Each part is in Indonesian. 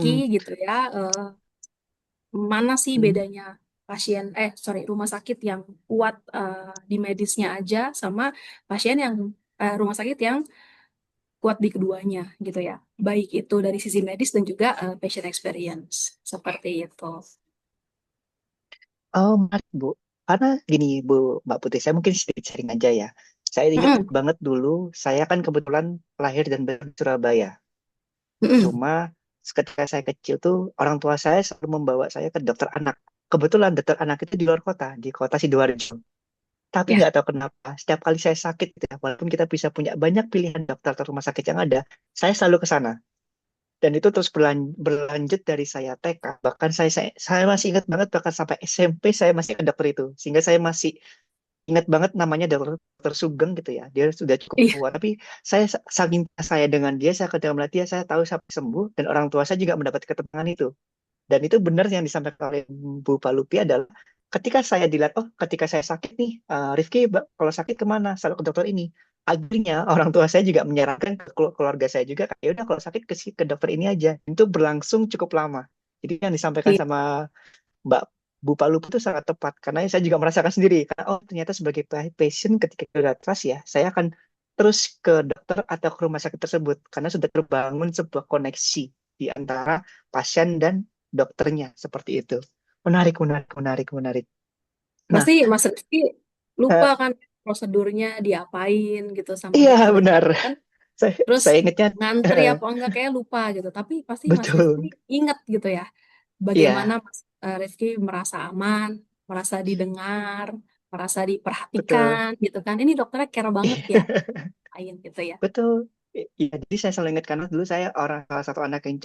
Rifki Hmm, gitu ya, mana sih hmm. bedanya rumah sakit yang kuat di medisnya aja sama pasien yang rumah sakit yang kuat di keduanya gitu ya. Baik itu dari sisi medis dan juga patient experience seperti itu. Oh, menarik, Bu. Karena gini, Mbak Putri, saya mungkin sedikit sharing aja ya. Saya ingat Mm-mm, banget dulu, saya kan kebetulan lahir dan besar di Surabaya. mm-mm. Cuma ketika saya kecil tuh, orang tua saya selalu membawa saya ke dokter anak. Kebetulan dokter anak itu di luar kota, di kota Sidoarjo. Tapi Ya, nggak tahu kenapa, setiap kali saya sakit, gitu ya, walaupun kita bisa punya banyak pilihan dokter atau rumah sakit yang ada, saya selalu ke sana. Dan itu terus berlanjut dari saya TK. Bahkan saya masih ingat banget, bahkan sampai SMP saya masih ke dokter itu. Sehingga saya masih ingat banget namanya dokter Sugeng gitu ya. Dia sudah cukup iya, tua. Tapi saking saya dengan dia, saya ketemu dia, saya tahu sampai sembuh. Dan orang tua saya juga mendapat ketenangan itu. Dan itu benar yang disampaikan oleh Bu Palupi adalah ketika saya dilihat, oh ketika saya sakit nih, Rifki kalau sakit kemana? Selalu ke dokter ini. Akhirnya orang tua saya juga menyarankan ke keluarga saya juga, ya udah kalau sakit ke dokter ini aja. Itu berlangsung cukup lama. Jadi yang disampaikan iya. sama Mbak Bu Palupi itu sangat tepat karena saya juga merasakan sendiri. Karena oh ternyata sebagai pasien ketika sudah trust ya, saya akan terus ke dokter atau ke rumah sakit tersebut karena sudah terbangun sebuah koneksi di antara pasien dan dokternya seperti itu. Menarik, menarik, menarik, menarik. Nah, Pasti Mas Rizky lupa eh, kan prosedurnya diapain gitu sama iya dokternya benar. kan. Saya, Terus saya ingatnya ngantri apa enggak kayak lupa gitu. Tapi pasti Mas Rizky betul. ingat gitu ya. Bagaimana Iya, Mas Rizky merasa aman, merasa didengar, merasa betul. diperhatikan gitu kan. Ini dokternya care banget ya, lain gitu ya. Betul. Iya, jadi saya selalu ingat karena dulu saya salah satu anak yang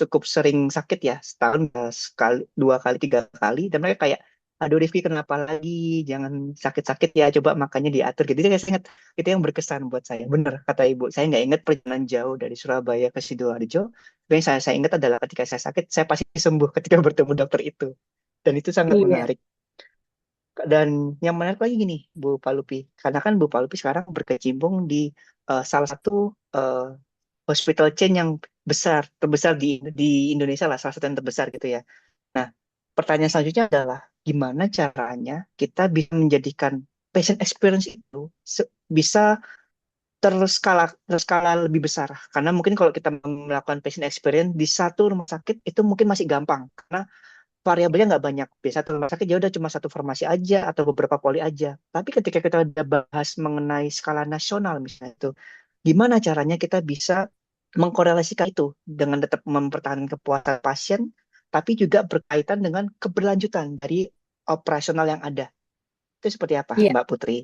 cukup sering sakit ya, setahun sekali, 2 kali, 3 kali, dan mereka kayak, aduh Rifki kenapa lagi, jangan sakit-sakit ya, coba makannya diatur. Jadi saya ingat itu yang berkesan buat saya. Bener kata ibu, saya nggak ingat perjalanan jauh dari Surabaya ke Sidoarjo. Tapi yang saya ingat adalah ketika saya sakit, saya pasti sembuh ketika bertemu dokter itu. Dan itu sangat Iya. menarik. Dan yang menarik lagi gini, Bu Palupi, karena kan Bu Palupi sekarang berkecimpung di salah satu eh, hospital chain yang terbesar di Indonesia lah, salah satu yang terbesar gitu ya. Nah, pertanyaan selanjutnya adalah gimana caranya kita bisa menjadikan patient experience itu bisa terskala lebih besar. Karena mungkin kalau kita melakukan patient experience di satu rumah sakit itu mungkin masih gampang karena variabelnya nggak banyak. Biasa satu rumah sakit ya udah cuma satu farmasi aja atau beberapa poli aja. Tapi ketika kita udah bahas mengenai skala nasional misalnya itu, gimana caranya kita bisa mengkorelasikan itu dengan tetap mempertahankan kepuasan pasien, tapi juga berkaitan dengan keberlanjutan dari operasional yang ada. Itu seperti apa, Iya, Mbak Putri?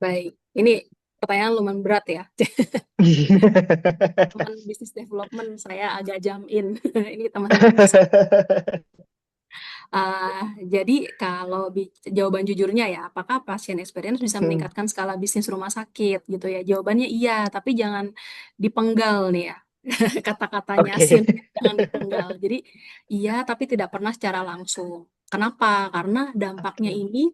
baik. Ini pertanyaan lumayan berat ya. Teman bisnis development saya agak jamin. Ini teman-teman bisnis. Jadi kalau jawaban jujurnya ya, apakah pasien experience bisa Hmm, meningkatkan skala bisnis rumah sakit gitu ya? Jawabannya iya, tapi jangan dipenggal nih ya. Kata-katanya Oke. jangan dipenggal. Jadi iya, tapi tidak pernah secara langsung. Kenapa? Karena dampaknya Oke. ini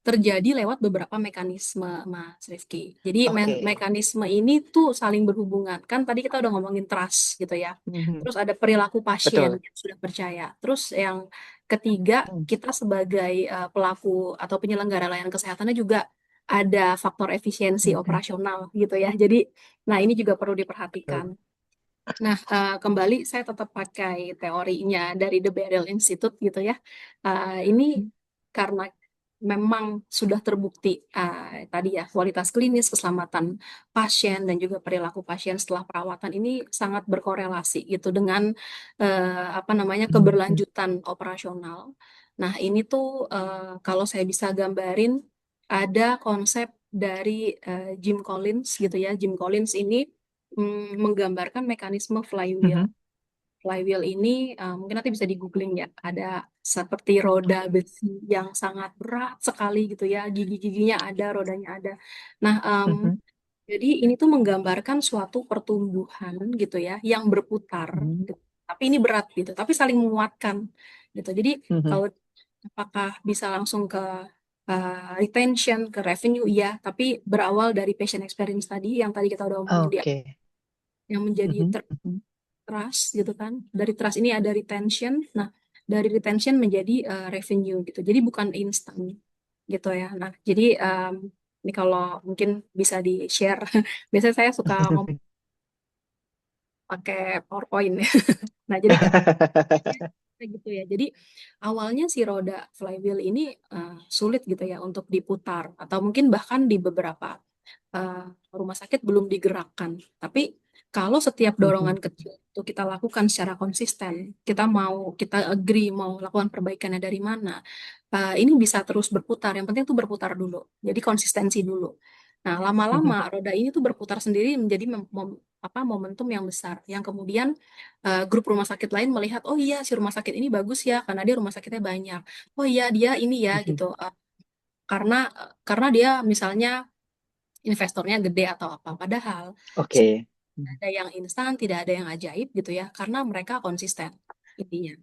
terjadi lewat beberapa mekanisme, Mas Rizky. Jadi Oke. mekanisme ini tuh saling berhubungan. Kan tadi kita udah ngomongin trust gitu ya. Mhm. Terus ada perilaku pasien Betul. yang sudah percaya. Terus yang ketiga, Hmm, kita sebagai pelaku atau penyelenggara layanan kesehatannya juga ada faktor efisiensi mhm. operasional gitu ya. Jadi, nah ini juga perlu diperhatikan. Betul. Nah, kembali saya tetap pakai teorinya dari The Beryl Institute gitu ya. Ini karena memang sudah terbukti tadi ya kualitas klinis, keselamatan pasien dan juga perilaku pasien setelah perawatan ini sangat berkorelasi gitu dengan apa namanya Mhm. keberlanjutan operasional. Nah, ini tuh kalau saya bisa gambarin ada konsep dari Jim Collins gitu ya. Jim Collins ini menggambarkan mekanisme flywheel. Mhm. Flywheel ini mungkin nanti bisa di googling ya. Ada seperti roda besi yang sangat berat sekali gitu ya. Gigi-giginya ada, rodanya ada. Nah, Mhm. jadi ini tuh menggambarkan suatu pertumbuhan gitu ya yang berputar. Mhm. Gitu. Tapi ini berat gitu. Tapi saling menguatkan gitu. Jadi Mhm. kalau apakah bisa langsung ke retention, ke revenue, iya. Tapi berawal dari patient experience tadi yang tadi kita udah omongin di Oke. yang menjadi Mhm. Mhm. trust gitu kan. Dari trust ini ada retention. Nah, dari retention menjadi revenue gitu. Jadi bukan instan gitu ya. Nah, jadi ini kalau mungkin bisa di-share. Biasanya saya suka ngomong pakai PowerPoint ya. Nah, jadi kayak gitu ya. Jadi awalnya si roda flywheel ini sulit gitu ya untuk diputar atau mungkin bahkan di beberapa eh, rumah sakit belum digerakkan. Tapi kalau setiap dorongan kecil itu kita lakukan secara konsisten, kita agree mau lakukan perbaikannya dari mana, ini bisa terus berputar. Yang penting tuh berputar dulu. Jadi konsistensi dulu. Nah, lama-lama roda ini tuh berputar sendiri menjadi momentum yang besar. Yang kemudian grup rumah sakit lain melihat, oh iya si rumah sakit ini bagus ya karena dia rumah sakitnya banyak. Oh iya dia ini ya gitu. Karena karena dia misalnya investornya gede atau apa. Padahal Oke. tidak ada yang instan, tidak ada yang ajaib gitu ya, karena mereka konsisten intinya.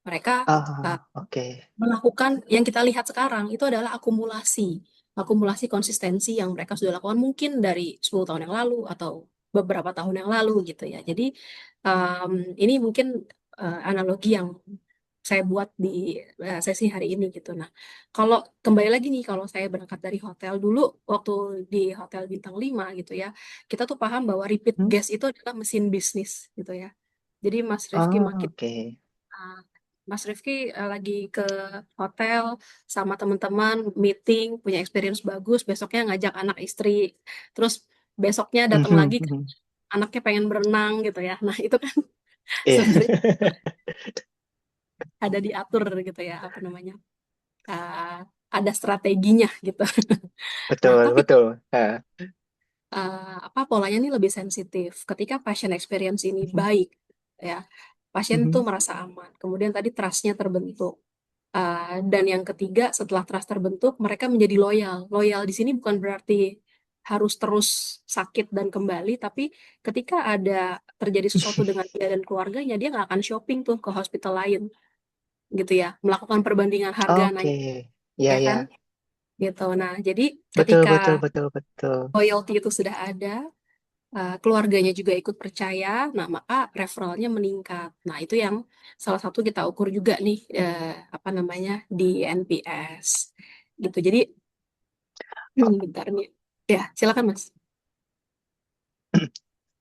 Mereka uh, Oke. melakukan yang kita lihat sekarang itu adalah akumulasi konsistensi yang mereka sudah lakukan mungkin dari 10 tahun yang lalu atau beberapa tahun yang lalu gitu ya. Jadi ini mungkin analogi yang saya buat di sesi hari ini gitu. Nah, kalau kembali lagi nih, kalau saya berangkat dari hotel dulu, waktu di hotel bintang 5 gitu ya, kita tuh paham bahwa repeat Hmm? guest itu adalah mesin bisnis gitu ya. Jadi Mas Rifki Oh, makin oke. uh, Mas Rifki lagi ke hotel sama teman-teman meeting, punya experience bagus, besoknya ngajak anak istri, terus besoknya datang lagi anaknya pengen berenang gitu ya. Nah, itu kan Iya. sebenarnya ada diatur gitu ya, apa namanya? uh, ada strateginya gitu. Nah, Betul, tapi betul. apa polanya ini lebih sensitif. Ketika pasien experience ini baik, ya, pasien itu merasa aman. Kemudian tadi trust-nya terbentuk. Dan yang ketiga, setelah trust terbentuk, mereka menjadi loyal. Loyal di sini bukan berarti harus terus sakit dan kembali, tapi ketika ada terjadi sesuatu dengan dia dan keluarganya, dia nggak akan shopping tuh ke hospital lain, gitu ya. Melakukan perbandingan harga, Oke. nanya, Ya, ya kan? ya. Gitu. Nah, jadi Betul, ketika betul, betul, betul. loyalty itu sudah ada, keluarganya juga ikut percaya, nah maka referralnya meningkat. Nah, itu yang salah satu kita ukur juga nih, apa namanya, di NPS. Gitu. Jadi, bentar nih. Ya, silakan Mas.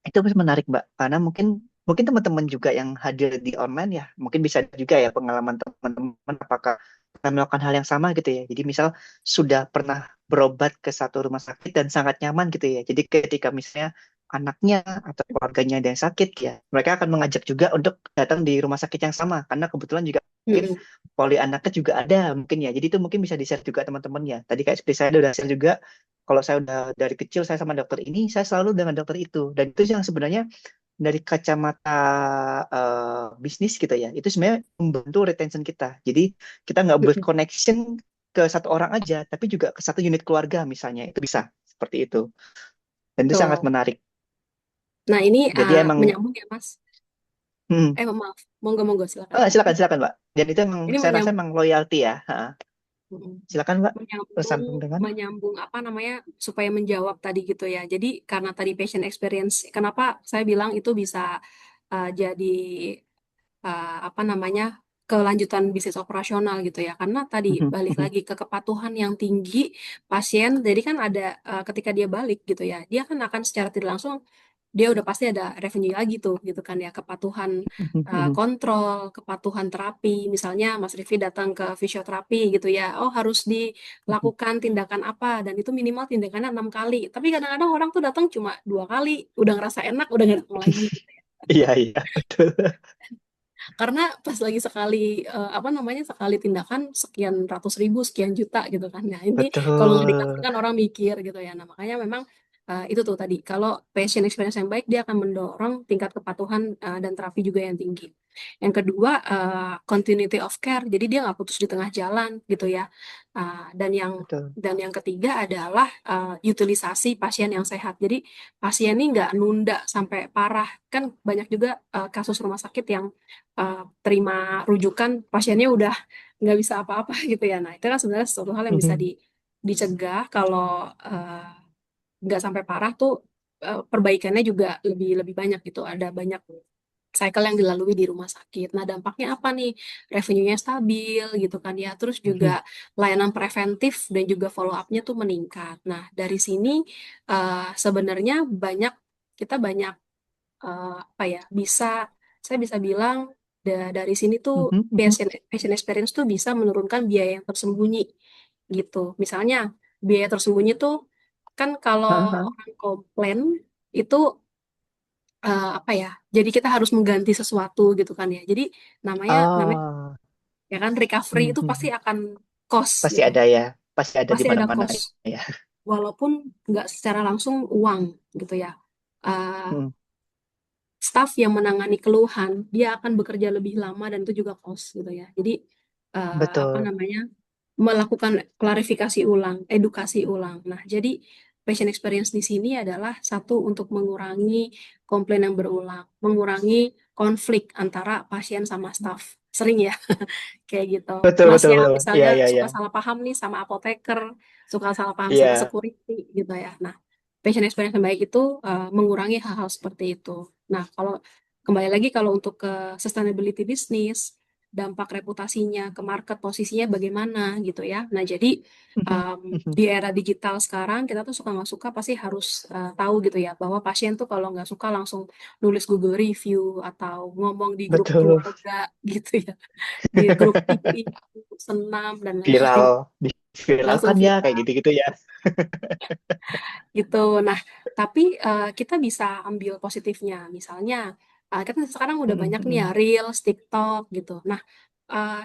Itu menarik, Mbak. Karena mungkin mungkin teman-teman juga yang hadir di online ya, mungkin bisa juga ya pengalaman teman-teman apakah pernah melakukan hal yang sama gitu ya. Jadi misal sudah pernah berobat ke satu rumah sakit dan sangat nyaman gitu ya. Jadi ketika misalnya anaknya atau keluarganya ada yang sakit ya, mereka akan mengajak juga untuk datang di rumah sakit yang sama karena kebetulan juga mungkin Mm-mm. poli anaknya juga ada mungkin ya. Jadi itu mungkin bisa di-share juga teman-teman ya. Tadi kayak seperti saya udah share juga kalau saya udah dari kecil saya sama dokter ini, saya selalu dengan dokter itu. Dan itu yang sebenarnya dari kacamata bisnis gitu ya, itu sebenarnya membantu retention kita. Jadi kita nggak build Mm-mm. connection ke satu orang aja, tapi juga ke satu unit keluarga misalnya, itu bisa seperti itu. Dan itu sangat Betul. menarik. Nah, ini Jadi emang, menyambung ya Mas. hmm, Maaf. Monggo-monggo, silakan. oh, silakan silakan Mbak. Dan itu emang Ini saya rasa menyambung. emang loyalty ya. Ha, Mm-mm. silakan Mbak. menyambung Bersambung dengan. menyambung apa namanya supaya menjawab tadi gitu ya. Jadi karena tadi patient experience, kenapa saya bilang itu bisa jadi apa namanya kelanjutan bisnis operasional gitu ya. Karena tadi balik lagi ke kepatuhan yang tinggi pasien. Jadi kan ada ketika dia balik gitu ya, dia kan akan secara tidak langsung dia udah pasti ada revenue lagi tuh gitu kan ya, kepatuhan kontrol, kepatuhan terapi. Misalnya Mas Rifki datang ke fisioterapi gitu ya, oh harus dilakukan tindakan apa dan itu minimal tindakannya 6 kali. Tapi kadang-kadang orang tuh datang cuma 2 kali, udah ngerasa enak, udah nggak datang lagi. Iya, iya, betul. Karena pas lagi sekali apa namanya sekali tindakan sekian ratus ribu, sekian juta gitu kan. Nah ini kalau nggak dikasih Betul. kan orang mikir gitu ya. Nah makanya memang itu tuh tadi kalau patient experience yang baik dia akan mendorong tingkat kepatuhan dan terapi juga yang tinggi. Yang kedua continuity of care. Jadi dia nggak putus di tengah jalan gitu ya. Betul. Dan yang ketiga adalah utilisasi pasien yang sehat. Jadi pasien ini nggak nunda sampai parah. Kan banyak juga kasus rumah sakit yang terima rujukan pasiennya udah nggak bisa apa-apa gitu ya. Nah, itu kan sebenarnya sesuatu hal yang bisa dicegah kalau eh, nggak sampai parah tuh perbaikannya juga lebih lebih banyak gitu. Ada banyak cycle yang dilalui di rumah sakit. Nah, dampaknya apa nih? Revenue-nya stabil gitu kan ya. Terus juga Mhm. layanan preventif dan juga follow up-nya tuh meningkat. Nah, dari sini sebenarnya kita banyak apa ya? Saya bisa bilang dari sini tuh Mhm. Mhm. patient experience tuh bisa menurunkan biaya yang tersembunyi gitu. Misalnya biaya tersembunyi tuh kan kalau Heeh. orang komplain itu apa ya? Jadi kita harus mengganti sesuatu gitu kan ya. Jadi namanya Oh. ya kan recovery itu pasti Mhm. akan cost Pasti gitu. ada ya, pasti ada di Pasti ada mana-mana cost ya. walaupun nggak secara langsung uang gitu ya. Eh, Mhm. Staff yang menangani keluhan dia akan bekerja lebih lama dan itu juga cost gitu ya. Jadi apa Betul. namanya melakukan klarifikasi ulang, edukasi ulang. Nah, jadi patient experience di sini adalah satu untuk mengurangi komplain yang berulang, mengurangi konflik antara pasien sama staff. Sering ya kayak gitu. Betul, betul, Masnya betul. Iya, misalnya iya, iya. suka salah paham nih sama apoteker, suka salah paham sama Iya. security gitu ya. Nah, patient experience yang baik itu mengurangi hal-hal seperti itu. Nah, kalau kembali lagi kalau untuk ke sustainability bisnis, dampak reputasinya ke market posisinya bagaimana gitu ya. Nah, jadi Mhm. Mhm. di era digital sekarang kita tuh suka nggak suka pasti harus tahu gitu ya bahwa pasien tuh kalau nggak suka langsung nulis Google review atau ngomong di grup Betul. keluarga gitu ya, di grup TV, grup senam dan Viral, lain-lain langsung diviralkan ya, kayak viral gitu-gitu ya. gitu. Nah, tapi kita bisa ambil positifnya. Misalnya, kita sekarang udah Mhm. banyak nih ya Mhm. Reels, TikTok gitu. Nah,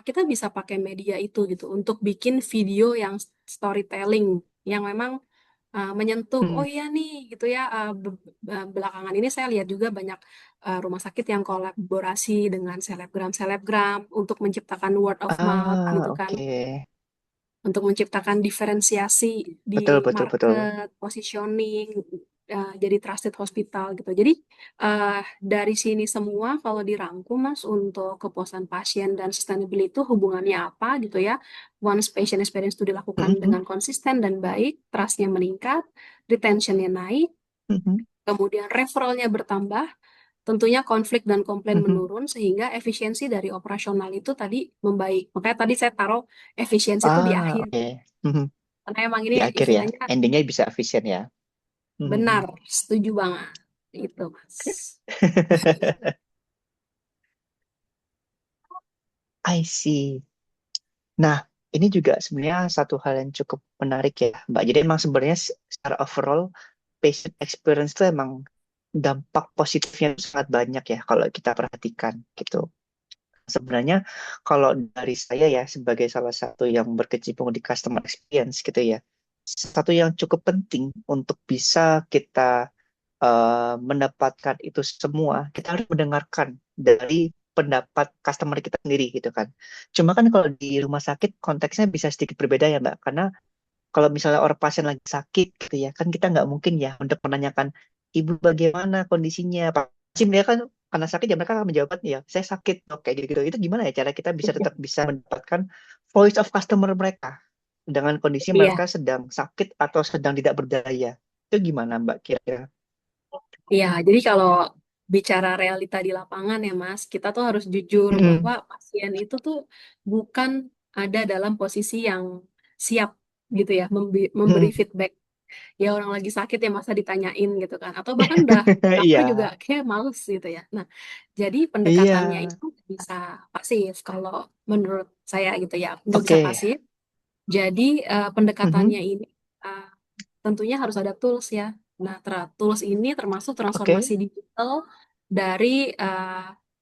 kita bisa pakai media itu gitu untuk bikin video yang storytelling yang memang menyentuh. Oh Mhm. iya nih, gitu ya. Belakangan ini saya lihat juga banyak rumah sakit yang kolaborasi dengan selebgram-selebgram untuk menciptakan word of mouth Ah, gitu kan oke. untuk menciptakan diferensiasi Betul, di betul, betul. market, positioning, jadi trusted hospital gitu. Jadi dari sini semua kalau dirangkum Mas untuk kepuasan pasien dan sustainability itu hubungannya apa gitu ya. Once patient experience itu dilakukan Mhm. dengan konsisten dan baik, trustnya meningkat, retentionnya naik, Mhm. kemudian referralnya bertambah, tentunya konflik dan komplain Mhm. menurun sehingga efisiensi dari operasional itu tadi membaik. Makanya tadi saya taruh efisiensi itu di Ah, akhir. oke. Mhm. Karena emang ini Di akhir ya, istilahnya endingnya bisa efisien ya. benar, Mhm. setuju banget. Itu, Mas. I see. Nah, ini juga sebenarnya satu hal yang cukup menarik ya, Mbak. Jadi emang sebenarnya secara overall patient experience itu emang dampak positifnya sangat banyak ya kalau kita perhatikan gitu. Sebenarnya kalau dari saya ya sebagai salah satu yang berkecimpung di customer experience gitu ya, satu yang cukup penting untuk bisa kita mendapatkan itu semua, kita harus mendengarkan dari pendapat customer kita sendiri gitu kan. Cuma kan kalau di rumah sakit konteksnya bisa sedikit berbeda ya Mbak, karena kalau misalnya orang pasien lagi sakit gitu ya, kan kita nggak mungkin ya untuk menanyakan ibu bagaimana kondisinya. Pasti mereka kan karena sakit ya mereka akan menjawab ya saya sakit oke kayak gitu-gitu. Itu gimana ya cara kita bisa tetap bisa mendapatkan voice of customer mereka dengan kondisi Iya, mereka sedang sakit atau sedang tidak berdaya. Itu gimana Mbak kira-kira? iya. Jadi kalau bicara realita di lapangan ya, Mas, kita tuh harus jujur bahwa Mm-mm. pasien itu tuh bukan ada dalam posisi yang siap gitu ya, memberi Mm-mm. feedback. Ya orang lagi sakit ya masa ditanyain gitu kan. Atau bahkan udah capek juga Iya, kayak males gitu ya. Nah, jadi iya, pendekatannya itu bisa pasif kalau menurut saya gitu ya. Nggak bisa oke. pasif. Jadi pendekatannya Mhm. ini uh, tentunya harus ada tools ya. Nah, tools ini termasuk Oke. transformasi digital dari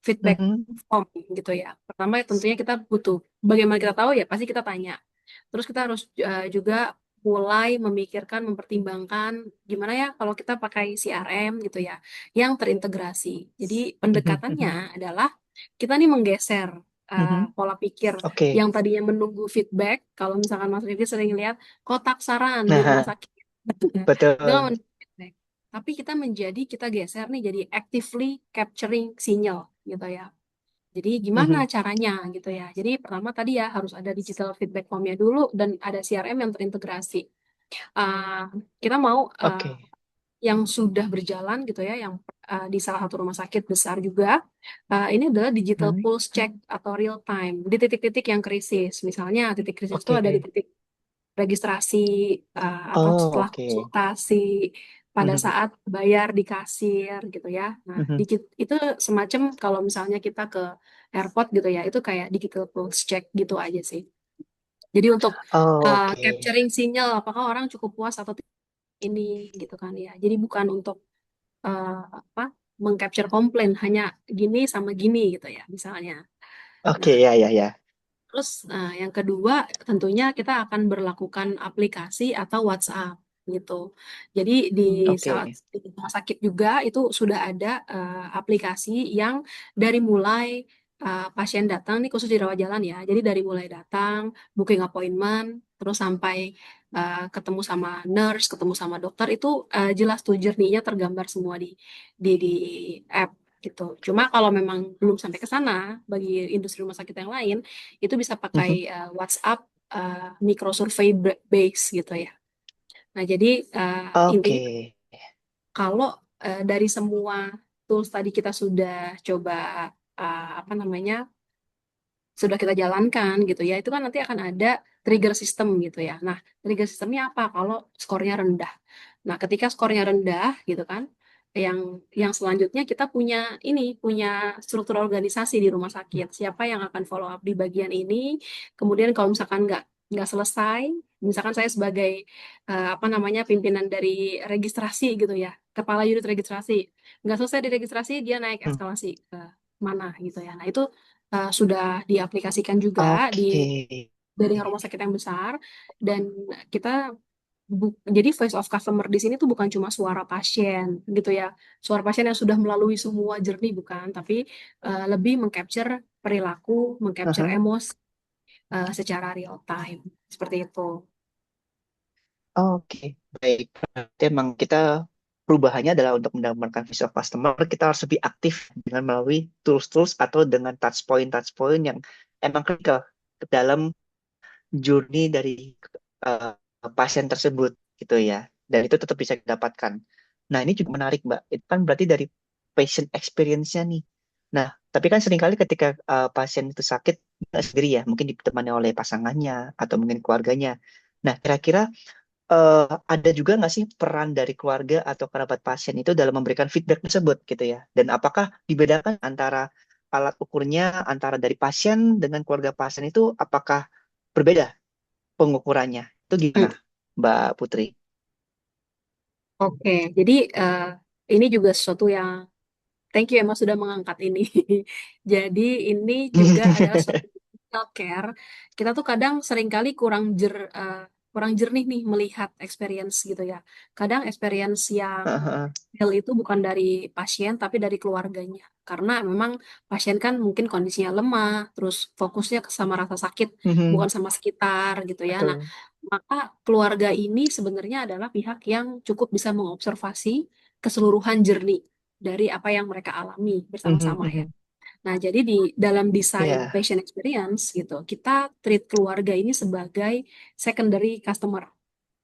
feedback Mhm. form gitu ya. Pertama tentunya kita butuh. Bagaimana kita tahu ya pasti kita tanya. Terus kita harus juga mulai memikirkan, mempertimbangkan gimana ya kalau kita pakai CRM gitu ya, yang terintegrasi. Jadi Mhm. Mhm. pendekatannya adalah kita nih menggeser Mhm. pola pikir Oke. yang tadinya menunggu feedback. Kalau misalkan Mas Rifki sering lihat kotak saran di rumah Nah, sakit, itu kan betul. menunggu feedback. Tapi kita geser nih jadi actively capturing signal gitu ya. Jadi gimana Mhm. caranya gitu ya. Jadi pertama tadi ya harus ada digital feedback formnya dulu dan ada CRM yang terintegrasi. Uh, kita mau Oke. yang sudah berjalan gitu ya, yang di salah satu rumah sakit besar juga. Ini adalah digital Hmm. pulse check atau real time di titik-titik yang krisis. Misalnya titik krisis itu Oke. ada di titik registrasi atau Oh, setelah oke. konsultasi, pada Mhm, saat bayar di kasir gitu ya. Nah, mhm. itu semacam kalau misalnya kita ke airport gitu ya, itu kayak digital pulse check gitu aja sih. Jadi untuk Oh, oke. capturing sinyal apakah orang cukup puas atau ini gitu kan ya. Jadi bukan untuk apa mengcapture komplain hanya gini sama gini gitu ya misalnya. Nah, Oke, ya, ya, ya. terus yang kedua tentunya kita akan berlakukan aplikasi atau WhatsApp gitu. Jadi di saat Oke. di rumah sakit juga itu sudah ada aplikasi yang dari mulai pasien datang nih khusus di rawat jalan ya. Jadi dari mulai datang, booking appointment, terus sampai ketemu sama nurse, ketemu sama dokter itu jelas tuh journey-nya tergambar semua di app gitu. Cuma kalau memang belum sampai ke sana bagi industri rumah sakit yang lain itu bisa pakai Mhm. WhatsApp micro survey base gitu ya. Nah, jadi Oke. intinya kalau dari semua tools tadi kita sudah coba apa namanya sudah kita jalankan gitu ya, itu kan nanti akan ada trigger system gitu ya. Nah, trigger systemnya apa kalau skornya rendah? Nah, ketika skornya rendah gitu kan, yang selanjutnya kita punya struktur organisasi di rumah sakit. Siapa yang akan follow up di bagian ini? Kemudian kalau misalkan nggak selesai, misalkan saya sebagai apa namanya pimpinan dari registrasi gitu ya, kepala unit registrasi, nggak selesai di registrasi dia naik Hmm. eskalasi ke mana gitu ya. Nah, itu sudah diaplikasikan juga Oke. dari rumah sakit yang besar dan kita jadi voice of customer di sini tuh bukan cuma suara pasien gitu ya, suara pasien yang sudah melalui semua journey bukan, tapi lebih mengcapture perilaku, mengcapture Aha. emosi secara real time seperti itu. Oke. Baik. Berarti emang kita perubahannya adalah untuk mendapatkan visual customer, kita harus lebih aktif dengan melalui tools-tools atau dengan touch point yang emang kritikal ke dalam journey dari uh, pasien tersebut gitu ya. Dan itu tetap bisa didapatkan. Nah, ini juga menarik, Mbak. Itu kan berarti dari patient experience-nya nih. Nah, tapi kan seringkali ketika pasien itu sakit nggak sendiri ya, mungkin ditemani oleh pasangannya atau mungkin keluarganya. Nah, kira-kira ada juga nggak sih peran dari keluarga atau kerabat pasien itu dalam memberikan feedback tersebut gitu ya? Dan apakah dibedakan antara alat ukurnya antara dari pasien dengan keluarga pasien itu apakah berbeda pengukurannya? Itu gimana, Hmm. Mbak Putri? Oke, jadi ini juga sesuatu yang thank you Emma sudah mengangkat ini. Jadi ini juga adalah suatu healthcare. Kita tuh kadang seringkali kurang jernih nih melihat experience gitu ya. Kadang experience yang real itu bukan dari pasien tapi dari keluarganya. Karena memang pasien kan mungkin kondisinya lemah, terus fokusnya sama rasa sakit, bukan sama sekitar gitu ya. Nah, Betul. maka keluarga ini sebenarnya adalah pihak yang cukup bisa mengobservasi keseluruhan journey dari apa yang mereka alami Mhm, bersama-sama ya. mhm. Nah, jadi di dalam desain Ya, patient experience gitu, kita treat keluarga ini sebagai secondary customer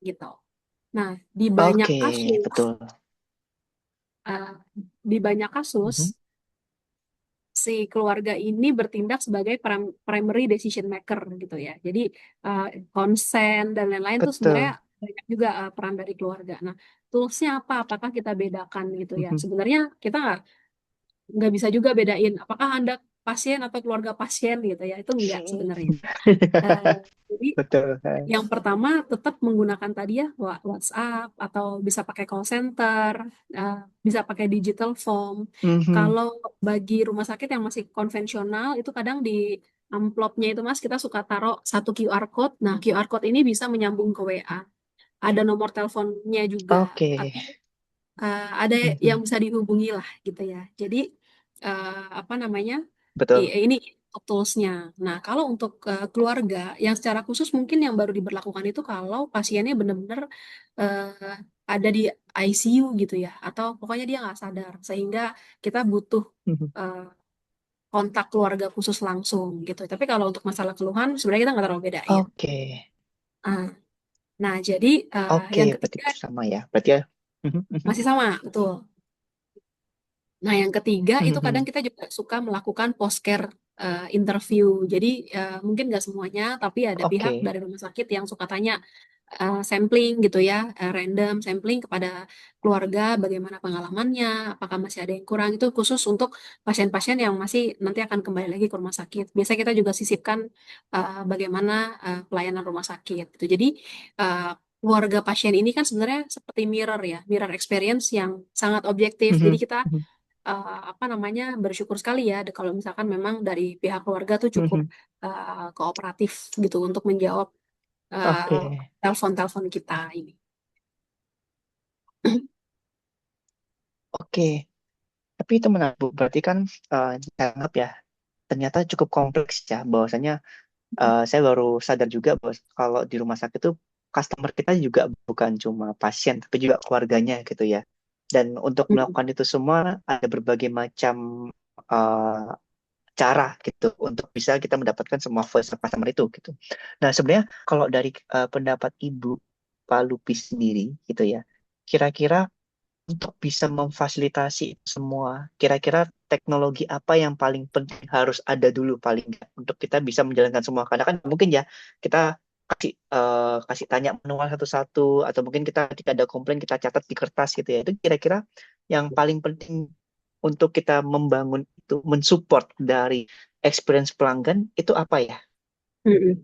gitu. Nah, oke, betul. eh, di banyak kasus Mhm. si keluarga ini bertindak sebagai primary decision maker gitu ya. Jadi eh, konsen dan lain-lain tuh sebenarnya Betul. banyak juga peran dari keluarga. Nah, toolsnya apa? Apakah kita bedakan gitu ya? Mhm. Sebenarnya kita nggak bisa juga bedain apakah Anda pasien atau keluarga pasien gitu ya. Itu enggak sebenarnya. Eh, jadi Betul. yang pertama tetap menggunakan tadi ya WhatsApp atau bisa pakai call center, eh, bisa pakai digital form. Mhm. Kalau bagi rumah sakit yang masih konvensional itu kadang di amplopnya itu Mas kita suka taruh satu QR code. Nah, QR code ini bisa menyambung ke WA. Ada nomor teleponnya juga Oke. atau ada yang Mhm. bisa dihubungi lah gitu ya. Jadi apa namanya Betul. ini untuk toolsnya. Nah, kalau untuk keluarga yang secara khusus mungkin yang baru diberlakukan itu kalau pasiennya benar-benar eh, ada di ICU gitu ya, atau pokoknya dia nggak sadar sehingga kita butuh Mhm. eh, kontak keluarga khusus langsung gitu. Tapi kalau untuk masalah keluhan sebenarnya kita nggak terlalu bedain. Oke. Ah, nah, jadi Oke, yang berarti ketiga sama ya. Berarti ya. Mhm, mhm. masih sama, betul. Nah, yang ketiga itu kadang Mhm. kita juga suka melakukan post-care interview. Jadi mungkin nggak semuanya, tapi ada pihak Oke. dari rumah sakit yang suka tanya sampling gitu ya, random sampling kepada keluarga, bagaimana pengalamannya, apakah masih ada yang kurang. Itu khusus untuk pasien-pasien yang masih nanti akan kembali lagi ke rumah sakit. Biasanya kita juga sisipkan bagaimana pelayanan rumah sakit. Gitu. Jadi uh, keluarga pasien ini kan sebenarnya seperti mirror ya, mirror experience yang sangat objektif. Jadi Mhm. kita Mhm. apa namanya bersyukur sekali ya kalau misalkan memang dari pihak keluarga tuh cukup Mhm. kooperatif gitu untuk menjawab Oke. telepon-telepon kita ini. Oke. Tapi itu menarik, Bu. Berarti kan saya anggap ya, ternyata cukup kompleks ya. Bahwasanya saya baru sadar juga bahwa kalau di rumah sakit itu customer kita juga bukan cuma pasien, tapi juga keluarganya gitu ya. Dan untuk Mm-mm. melakukan itu semua ada berbagai macam uh, cara gitu untuk bisa kita mendapatkan semua voice of customer itu gitu. Nah, sebenarnya kalau dari pendapat Ibu Pak Lupi sendiri gitu ya, kira-kira untuk bisa memfasilitasi itu semua, kira-kira teknologi apa yang paling penting harus ada dulu paling nggak untuk kita bisa menjalankan semua. Karena kan mungkin ya kita kasih tanya manual satu-satu atau mungkin kita ketika ada komplain kita catat di kertas gitu ya. Itu kira-kira yang paling penting untuk kita membangun itu mensupport dari experience pelanggan itu apa ya? Mm-mm.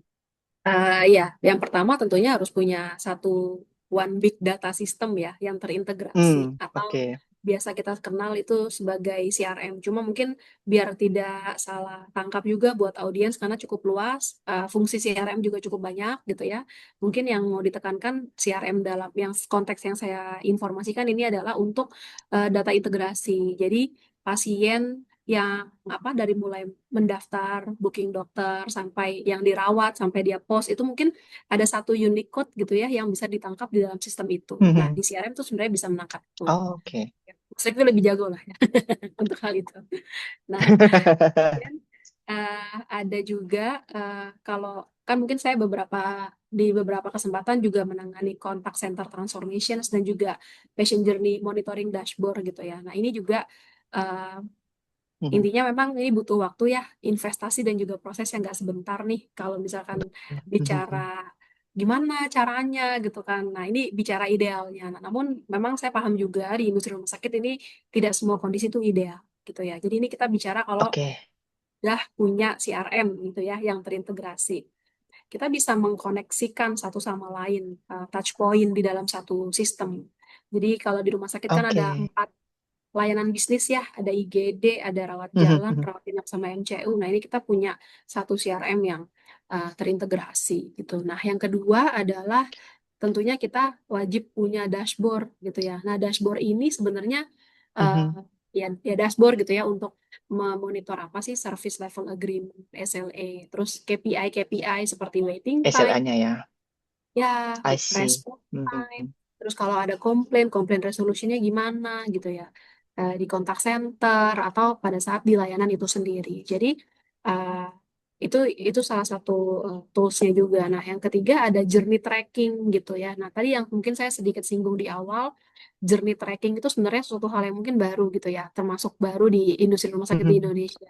Ya, yang pertama tentunya harus punya satu one big data system ya yang terintegrasi atau Oke. biasa kita kenal itu sebagai CRM. Cuma mungkin biar tidak salah tangkap juga buat audiens karena cukup luas, fungsi CRM juga cukup banyak gitu ya. Mungkin yang mau ditekankan CRM dalam yang konteks yang saya informasikan ini adalah untuk data integrasi. Jadi pasien yang apa dari mulai mendaftar, booking dokter sampai yang dirawat sampai dia pos itu mungkin ada satu unique code gitu ya yang bisa ditangkap di dalam sistem itu. Nah, di CRM itu sebenarnya bisa menangkap itu. Oke. Mas Rifki lebih jago lah ya untuk hal itu. Nah, kemudian ada juga kalau kan mungkin saya di beberapa kesempatan juga menangani contact center transformations dan juga patient journey monitoring dashboard gitu ya. Nah, ini juga eh, intinya memang ini butuh waktu ya, investasi dan juga proses yang nggak sebentar nih. Kalau misalkan bicara gimana caranya gitu kan. Nah, ini bicara idealnya. Nah, namun memang saya paham juga di industri rumah sakit ini tidak semua kondisi itu ideal gitu ya. Jadi ini kita bicara kalau Oke. udah punya CRM gitu ya yang terintegrasi. Kita bisa mengkoneksikan satu sama lain touch point di dalam satu sistem. Jadi kalau di rumah sakit kan ada Oke. 4 layanan bisnis ya, ada IGD, ada rawat jalan, Mhm. rawat inap sama MCU. Nah, ini kita punya satu CRM yang terintegrasi gitu. Nah, yang kedua adalah tentunya kita wajib punya dashboard gitu ya. Nah, dashboard ini sebenarnya uh, Mhm. ya dashboard gitu ya untuk memonitor apa sih service level agreement, SLA, terus KPI seperti waiting time, SLA-nya ya. ya I see. respon time, Mhm. terus kalau ada komplain resolusinya gimana gitu ya, di kontak center atau pada saat di layanan itu sendiri. Jadi eh, itu salah satu toolsnya juga. Nah, yang ketiga ada journey tracking gitu ya. Nah, tadi yang mungkin saya sedikit singgung di awal, journey tracking itu sebenarnya suatu hal yang mungkin baru gitu ya, termasuk baru di industri rumah sakit di Mhm. Indonesia.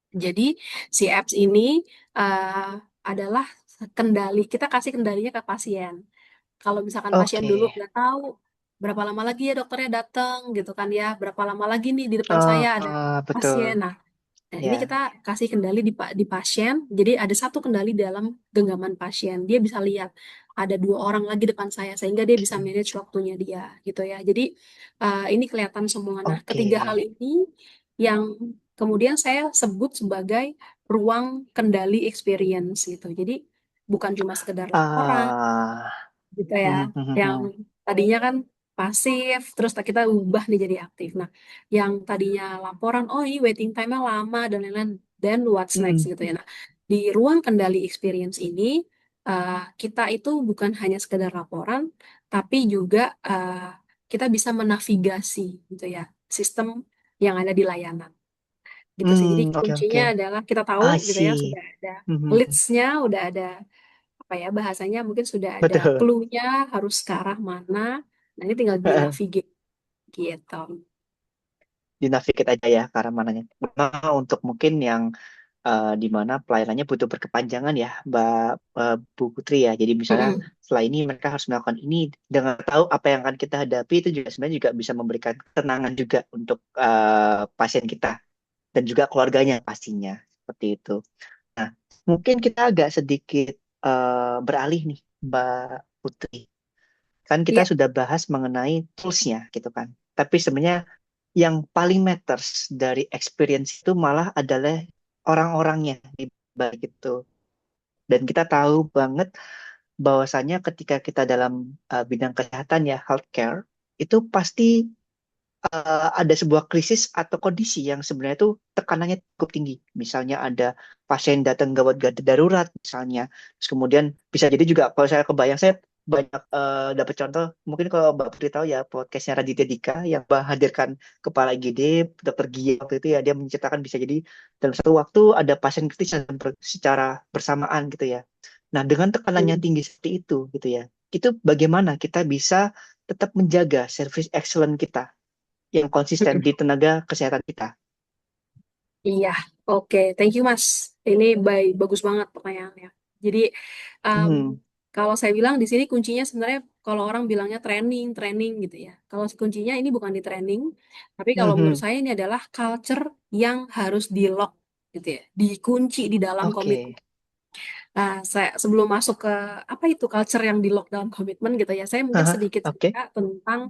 Jadi si apps ini eh, adalah kita kasih kendalinya ke pasien. Kalau misalkan pasien dulu Oke. nggak tahu berapa lama lagi ya dokternya datang gitu kan ya, berapa lama lagi nih di depan saya ada pasien. Betul. Nah, ini kita Ya. kasih kendali di pasien. Jadi ada satu kendali dalam genggaman pasien. Dia bisa lihat ada 2 orang lagi depan saya sehingga dia bisa Oke. manage waktunya dia gitu ya. Jadi ini kelihatan semua. Nah, Oke. ketiga hal ini yang kemudian saya sebut sebagai ruang kendali experience gitu. Jadi bukan cuma sekedar laporan Ah. gitu ya, Mhm. yang Mhm. tadinya kan pasif terus kita ubah nih jadi aktif. Nah, yang tadinya laporan oh ini waiting time-nya lama dan lain-lain, then what's next Mhm. gitu ya. Nah, di ruang kendali experience ini kita itu bukan hanya sekedar laporan tapi juga kita bisa menavigasi gitu ya sistem yang ada di layanan gitu sih. Jadi Oke, kuncinya oke. adalah kita tahu I gitu ya see. sudah ada Mhm. leads-nya, udah ada apa ya bahasanya mungkin sudah ada Betul. clue-nya harus ke arah mana. Nah, ini tinggal dinavigate gitu. di navigate aja ya ke arah mananya. Nah, untuk mungkin yang di mana pelayanannya butuh berkepanjangan ya, Bu Putri ya. Jadi misalnya Mm-mm. setelah ini mereka harus melakukan ini dengan tahu apa yang akan kita hadapi itu juga sebenarnya juga bisa memberikan ketenangan juga untuk pasien kita dan juga keluarganya pastinya seperti itu. Nah, mungkin kita agak sedikit beralih nih, Mbak Putri. Kan kita Iya, sudah bahas mengenai tools-nya gitu kan. Tapi sebenarnya yang paling matters dari experience itu malah adalah orang-orangnya di balik itu. Dan kita tahu banget bahwasanya ketika kita dalam bidang kesehatan ya, healthcare, itu pasti ada sebuah krisis atau kondisi yang sebenarnya itu tekanannya cukup tinggi. Misalnya ada pasien datang gawat gawat darurat misalnya. Terus kemudian bisa jadi juga kalau saya kebayang saya banyak dapat contoh mungkin kalau Mbak Putri tahu ya podcastnya Raditya Dika yang menghadirkan kepala IGD dokter Gia waktu itu ya dia menceritakan bisa jadi dalam satu waktu ada pasien kritis yang secara bersamaan gitu ya. Nah dengan tekanannya mm, tinggi seperti itu gitu ya. Itu bagaimana kita bisa tetap menjaga service excellent kita yang konsisten mm-mm. di tenaga kesehatan kita. Iya, oke, thank you Mas. Ini bagus banget pertanyaannya. Jadi um, Hmm, kalau saya bilang di sini kuncinya sebenarnya kalau orang bilangnya training, training gitu ya. Kalau kuncinya ini bukan di training, tapi kalau menurut mhm. saya ini adalah culture yang harus di lock gitu ya, dikunci di dalam Oke. komitmen. Nah, saya sebelum masuk ke apa itu culture yang di lockdown komitmen gitu ya, saya mungkin Haha, sedikit oke. cerita tentang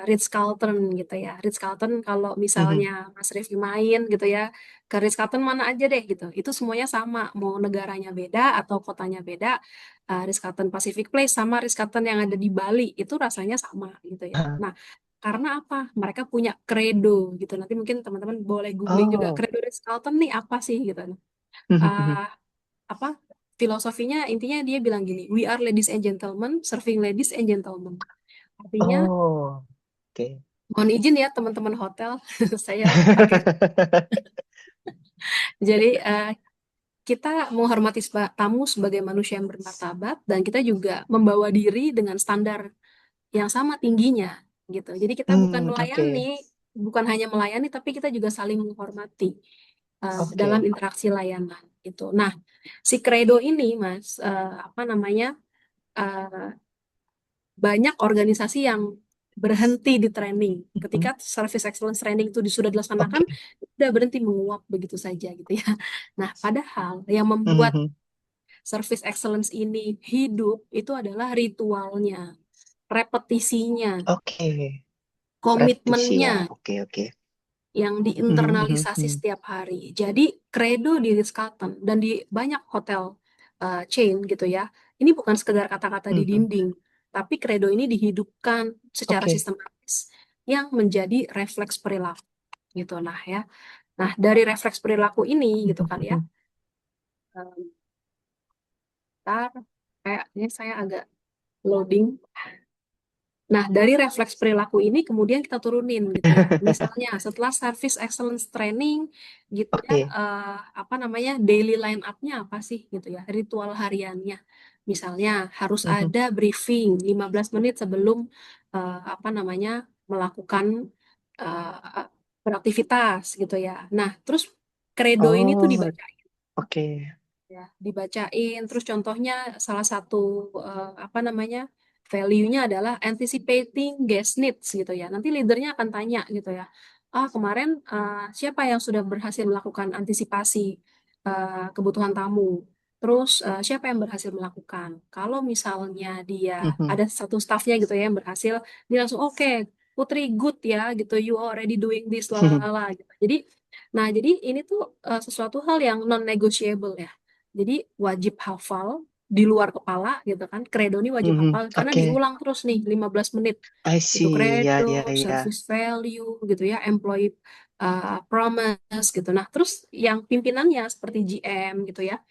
Ritz-Carlton gitu ya. Ritz-Carlton kalau Mhm. misalnya Mas Rifki main gitu ya, ke Ritz-Carlton mana aja deh gitu. Itu semuanya sama, mau negaranya beda atau kotanya beda. Ritz-Carlton Pacific Place sama Ritz-Carlton yang ada di Bali itu rasanya sama gitu ya. Haha. Nah, karena apa? Mereka punya credo gitu. Nanti mungkin teman-teman boleh googling juga Oh. credo Ritz-Carlton nih apa sih gitu. Mhm, mhm. Uh, apa filosofinya intinya dia bilang gini, we are ladies and gentlemen serving ladies and gentlemen, artinya Oh, oke. mohon izin ya teman-teman hotel saya pakai jadi kita menghormati tamu sebagai manusia yang bermartabat dan kita juga membawa diri dengan standar yang sama tingginya gitu, jadi kita bukan Oke. melayani, bukan hanya melayani tapi kita juga saling menghormati dalam Oke. interaksi layanan itu. Nah, si credo ini mas apa namanya uh, banyak organisasi yang berhenti di training. Mhm. Ketika service excellence training itu sudah dilaksanakan, Oke. sudah berhenti menguap begitu saja gitu ya. Nah, padahal yang membuat Mhm. service excellence ini hidup itu adalah ritualnya, repetisinya, Oke. Repetisi komitmennya ya. Oke, oke. yang Mhm, mhm, diinternalisasi mhm. setiap hari. Jadi credo di Ritz-Carlton dan di banyak hotel chain gitu ya. Ini bukan sekedar kata-kata di Mhm. dinding, tapi credo ini dihidupkan secara Oke. sistematis yang menjadi refleks perilaku gitu nah ya. Nah, dari refleks perilaku ini gitu Mhm, kan ya. mhm. Ntar kayaknya saya agak loading. Nah, dari refleks perilaku ini kemudian kita turunin gitu ya. Misalnya setelah service excellence training gitu ya, Oke. apa namanya daily line up-nya apa sih gitu ya, ritual hariannya. Misalnya harus Mhm. ada briefing 15 menit sebelum apa namanya melakukan eh, beraktivitas gitu ya. Nah, terus kredo ini tuh Oh, dibaca oke. ya dibacain terus contohnya salah satu apa namanya value-nya adalah anticipating guest needs gitu ya, nanti leadernya akan tanya gitu ya, kemarin siapa yang sudah berhasil melakukan antisipasi kebutuhan tamu, terus siapa yang berhasil melakukan, kalau misalnya dia Mhm. ada satu staffnya gitu ya yang berhasil, dia langsung oke, Putri good ya gitu, you already doing this lalala gitu. Jadi ini tuh sesuatu hal yang non negotiable ya, jadi wajib hafal di luar kepala gitu kan. Credo ini wajib Mhm. hafal karena Oke. diulang terus nih 15 menit. I Itu see. Ya, credo, ya, ya. service value gitu ya, employee promise gitu. Nah, terus yang pimpinannya seperti GM gitu ya,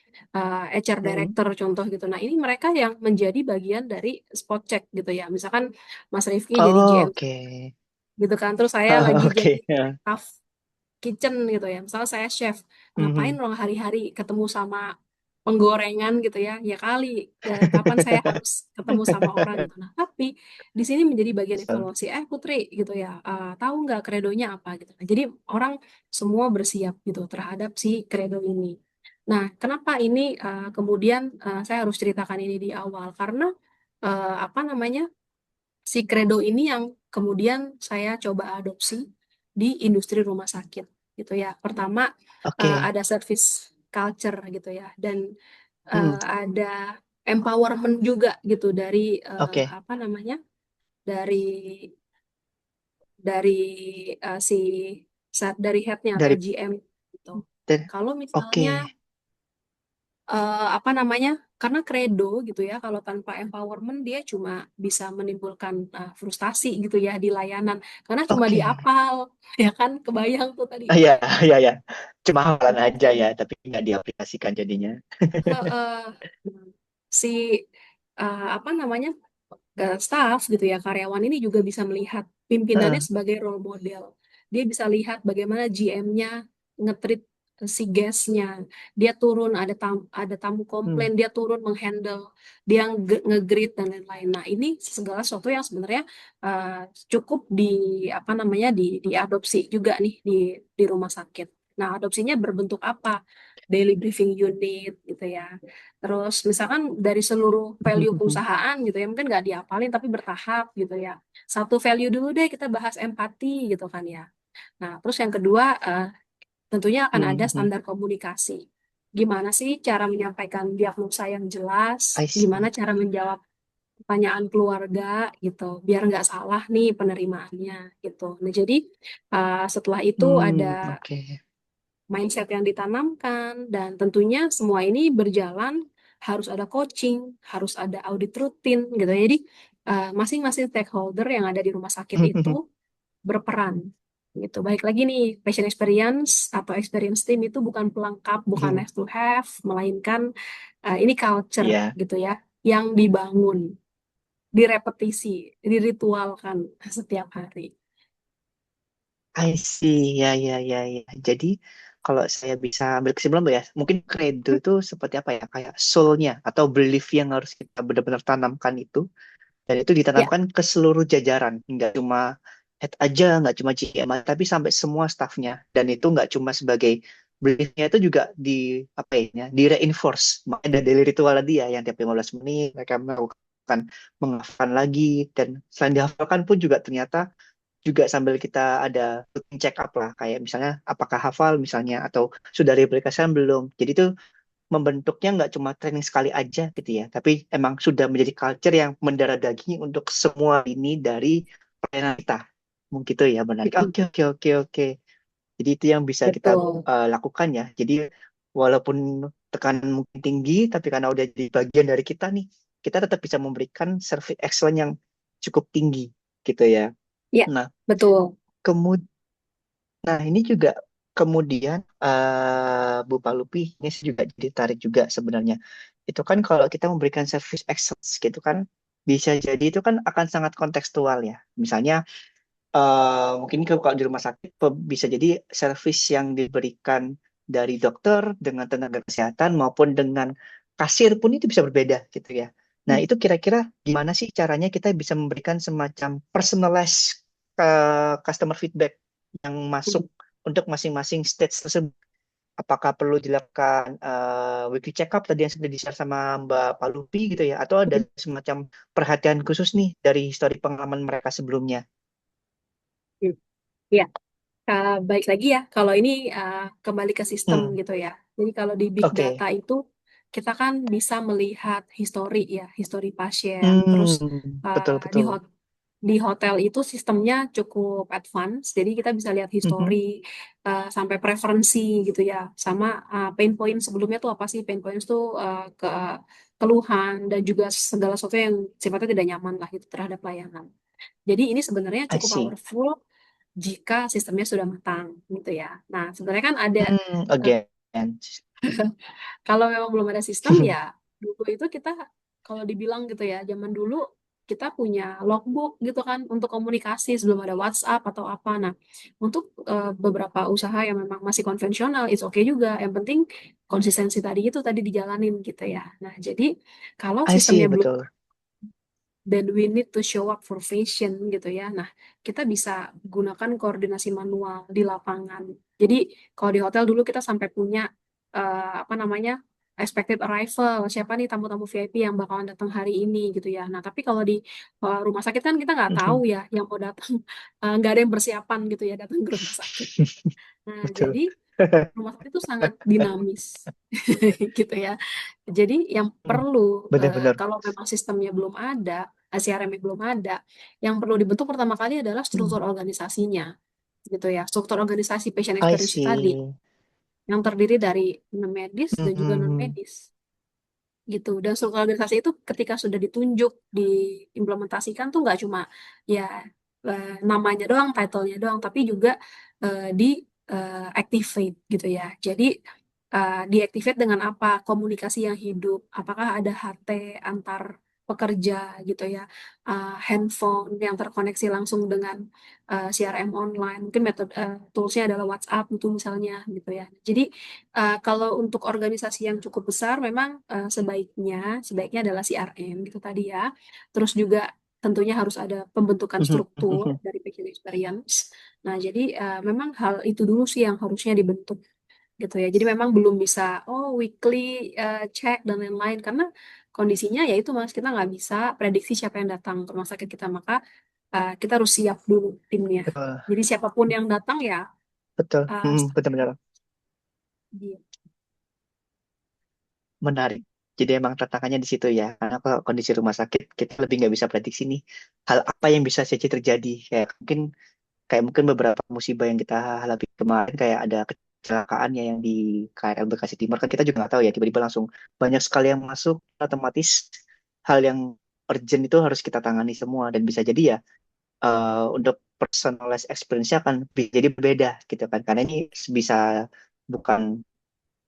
HR Mhm. director contoh gitu. Nah, ini mereka yang menjadi bagian dari spot check gitu ya. Misalkan Mas Rifki jadi Oh, GM oke. gitu kan. Terus saya lagi Oh, jadi oke. Ya. staff kitchen gitu ya. Misalnya saya chef, ngapain Mhm. loh hari-hari ketemu sama penggorengan gitu ya, ya kali kapan saya harus ketemu sama orang gitu. Nah, tapi di sini menjadi bagian So, evaluasi. Putri gitu ya, tahu nggak kredonya apa gitu. Nah, jadi orang semua bersiap gitu terhadap si kredo ini. Nah, kenapa ini kemudian saya harus ceritakan ini di awal karena apa namanya si kredo ini yang kemudian saya coba adopsi di industri rumah sakit gitu ya. Pertama oke. ada service culture gitu ya dan Hmm, ada empowerment juga gitu dari oke. apa namanya dari dari si dari headnya atau Dari GM gitu. dan Kalau oke. misalnya apa namanya karena credo gitu ya kalau tanpa empowerment dia cuma bisa menimbulkan frustasi gitu ya di layanan karena cuma Oke. diapal ya kan kebayang tuh tadi. Ah, ya, ya, ya. Cuma hafalan aja ya, tapi nggak diaplikasikan jadinya. Heeh. Si apa namanya staff gitu ya karyawan ini juga bisa melihat pimpinannya Heeh. sebagai role model. Dia bisa lihat bagaimana GM-nya ngetrit si guest-nya. Dia turun ada tamu Hmm. komplain, dia turun menghandle, dia nge-greet dan lain-lain. Nah, ini segala sesuatu yang sebenarnya uh, cukup apa namanya diadopsi juga nih di rumah sakit. Nah, adopsinya berbentuk apa? Daily briefing unit gitu ya. Terus misalkan dari seluruh value perusahaan gitu ya, mungkin nggak diapalin tapi bertahap gitu ya. Satu value dulu deh kita bahas empati gitu kan ya. Nah, terus yang kedua tentunya akan ada Hmm. standar komunikasi. Gimana sih cara menyampaikan diagnosa yang jelas, I gimana see. cara menjawab pertanyaan keluarga gitu, biar nggak salah nih penerimaannya gitu. Nah, jadi setelah itu ada Oke. mindset yang ditanamkan dan tentunya semua ini berjalan harus ada coaching, harus ada audit rutin gitu. Jadi masing-masing stakeholder yang ada di rumah sakit itu berperan gitu. Baik lagi nih, patient experience atau experience team itu bukan pelengkap, bukan Hmm. nice to have, melainkan ini culture Ya, gitu ya, yang dibangun, direpetisi, diritualkan setiap hari. I see. Ya, ya, ya, ya. Jadi kalau saya bisa ambil kesimpulan, Mbak, ya, mungkin credo itu seperti apa ya? Kayak soul-nya atau belief yang harus kita benar-benar tanamkan itu. Dan itu Ya, ditanamkan ke seluruh jajaran, nggak cuma head aja, nggak cuma GM, tapi sampai semua staffnya. Dan itu nggak cuma sebagai beliefnya itu juga apa ya, di reinforce. Makanya ada daily ritual tadi ya, yang tiap 15 menit mereka melakukan menghafalkan lagi. Dan selain dihafalkan pun juga ternyata juga sambil kita ada routine check up lah, kayak misalnya apakah hafal misalnya, atau sudah diaplikasikan belum. Jadi itu membentuknya nggak cuma training sekali aja gitu ya, tapi emang sudah menjadi culture yang mendarah daging untuk semua ini dari pelayanan kita. Mungkin itu ya menarik. mm, Oke, oke, oke, oke. Jadi itu yang bisa kita betul. lakukan ya. Jadi walaupun tekanan mungkin tinggi, tapi karena udah jadi bagian dari kita nih, kita tetap bisa memberikan service excellence yang cukup tinggi gitu ya. Ya, Nah, betul. kemudian Nah, ini juga kemudian Bu Palupi, ini saya juga jadi tarik juga sebenarnya. Itu kan kalau kita memberikan service excellence gitu kan, bisa jadi itu kan akan sangat kontekstual ya. Misalnya mungkin kalau di rumah sakit bisa jadi service yang diberikan dari dokter dengan tenaga kesehatan maupun dengan kasir pun itu bisa berbeda gitu ya. Nah, itu kira-kira gimana sih caranya kita bisa memberikan semacam personalized customer feedback yang masuk untuk masing-masing stage tersebut? Apakah perlu dilakukan weekly check up tadi yang sudah di-share sama Mbak Palupi gitu ya, atau ada semacam perhatian khusus nih dari histori pengalaman mereka sebelumnya? Ya, baik lagi ya, kalau ini kembali ke sistem Hmm. gitu ya. Jadi kalau di big data Oke. itu kita kan bisa melihat histori ya, histori pasien. Terus Betul di betul. di hotel itu sistemnya cukup advance, jadi kita bisa lihat histori Mhm. sampai preferensi gitu ya, sama pain point sebelumnya tuh apa sih pain points tuh keluhan dan juga segala sesuatu yang sifatnya tidak nyaman lah gitu terhadap layanan. Jadi ini sebenarnya I cukup see. powerful jika sistemnya sudah matang gitu ya. Nah, sebenarnya kan ada eh, Again. kalau memang belum ada sistem ya dulu itu kita kalau dibilang gitu ya, zaman dulu kita punya logbook gitu kan untuk komunikasi sebelum ada WhatsApp atau apa. Nah, untuk beberapa usaha yang memang masih konvensional, it's okay juga. Yang penting konsistensi tadi itu tadi dijalanin gitu ya. Nah, jadi kalau I see, sistemnya belum, betul. then we need to show up for fashion gitu ya. Nah, kita bisa gunakan koordinasi manual di lapangan. Jadi, kalau di hotel dulu kita sampai punya apa namanya? Expected arrival, siapa nih tamu-tamu VIP yang bakalan datang hari ini gitu ya. Nah, tapi kalau di rumah sakit kan kita nggak tahu Mhm. ya yang mau datang, nggak ada yang persiapan gitu ya datang ke rumah sakit. Nah, Betul. jadi rumah sakit itu sangat dinamis gitu ya. Jadi yang Hmm, perlu benar-benar. kalau memang sistemnya belum ada, CRM-nya belum ada, yang perlu dibentuk pertama kali adalah Hmm, struktur organisasinya gitu ya. Struktur organisasi patient I experience tadi see. yang terdiri dari medis dan juga non Mhm. medis gitu. Dan struktur organisasi itu ketika sudah ditunjuk, diimplementasikan tuh nggak cuma ya namanya doang, title-nya doang, tapi juga di activate gitu ya. Jadi diactivate dengan apa? Komunikasi yang hidup. Apakah ada HT antar pekerja gitu ya, handphone yang terkoneksi langsung dengan CRM online. Mungkin metode toolsnya adalah WhatsApp itu misalnya gitu ya. Jadi kalau untuk organisasi yang cukup besar, memang sebaiknya adalah CRM gitu tadi ya. Terus juga tentunya harus ada pembentukan Mhm, struktur mhm. dari patient experience. Nah, jadi memang hal itu dulu sih yang harusnya dibentuk gitu ya. Jadi memang belum bisa weekly check dan lain-lain karena kondisinya ya itu mas kita nggak bisa prediksi siapa yang datang ke rumah sakit kita maka kita harus siap dulu timnya. Betul, Jadi siapapun yang datang ya betul. uh, Benar-benar dia. menarik. Jadi emang tantangannya di situ ya. Karena kalau kondisi rumah sakit, kita lebih nggak bisa prediksi nih hal apa yang bisa saja terjadi. Kayak mungkin beberapa musibah yang kita hadapi kemarin, kayak ada kecelakaan ya yang di KRL Bekasi Timur, kan kita juga nggak tahu ya, tiba-tiba langsung banyak sekali yang masuk, otomatis hal yang urgent itu harus kita tangani semua, dan bisa jadi ya untuk personalized experience-nya akan jadi berbeda gitu kan, karena ini bisa bukan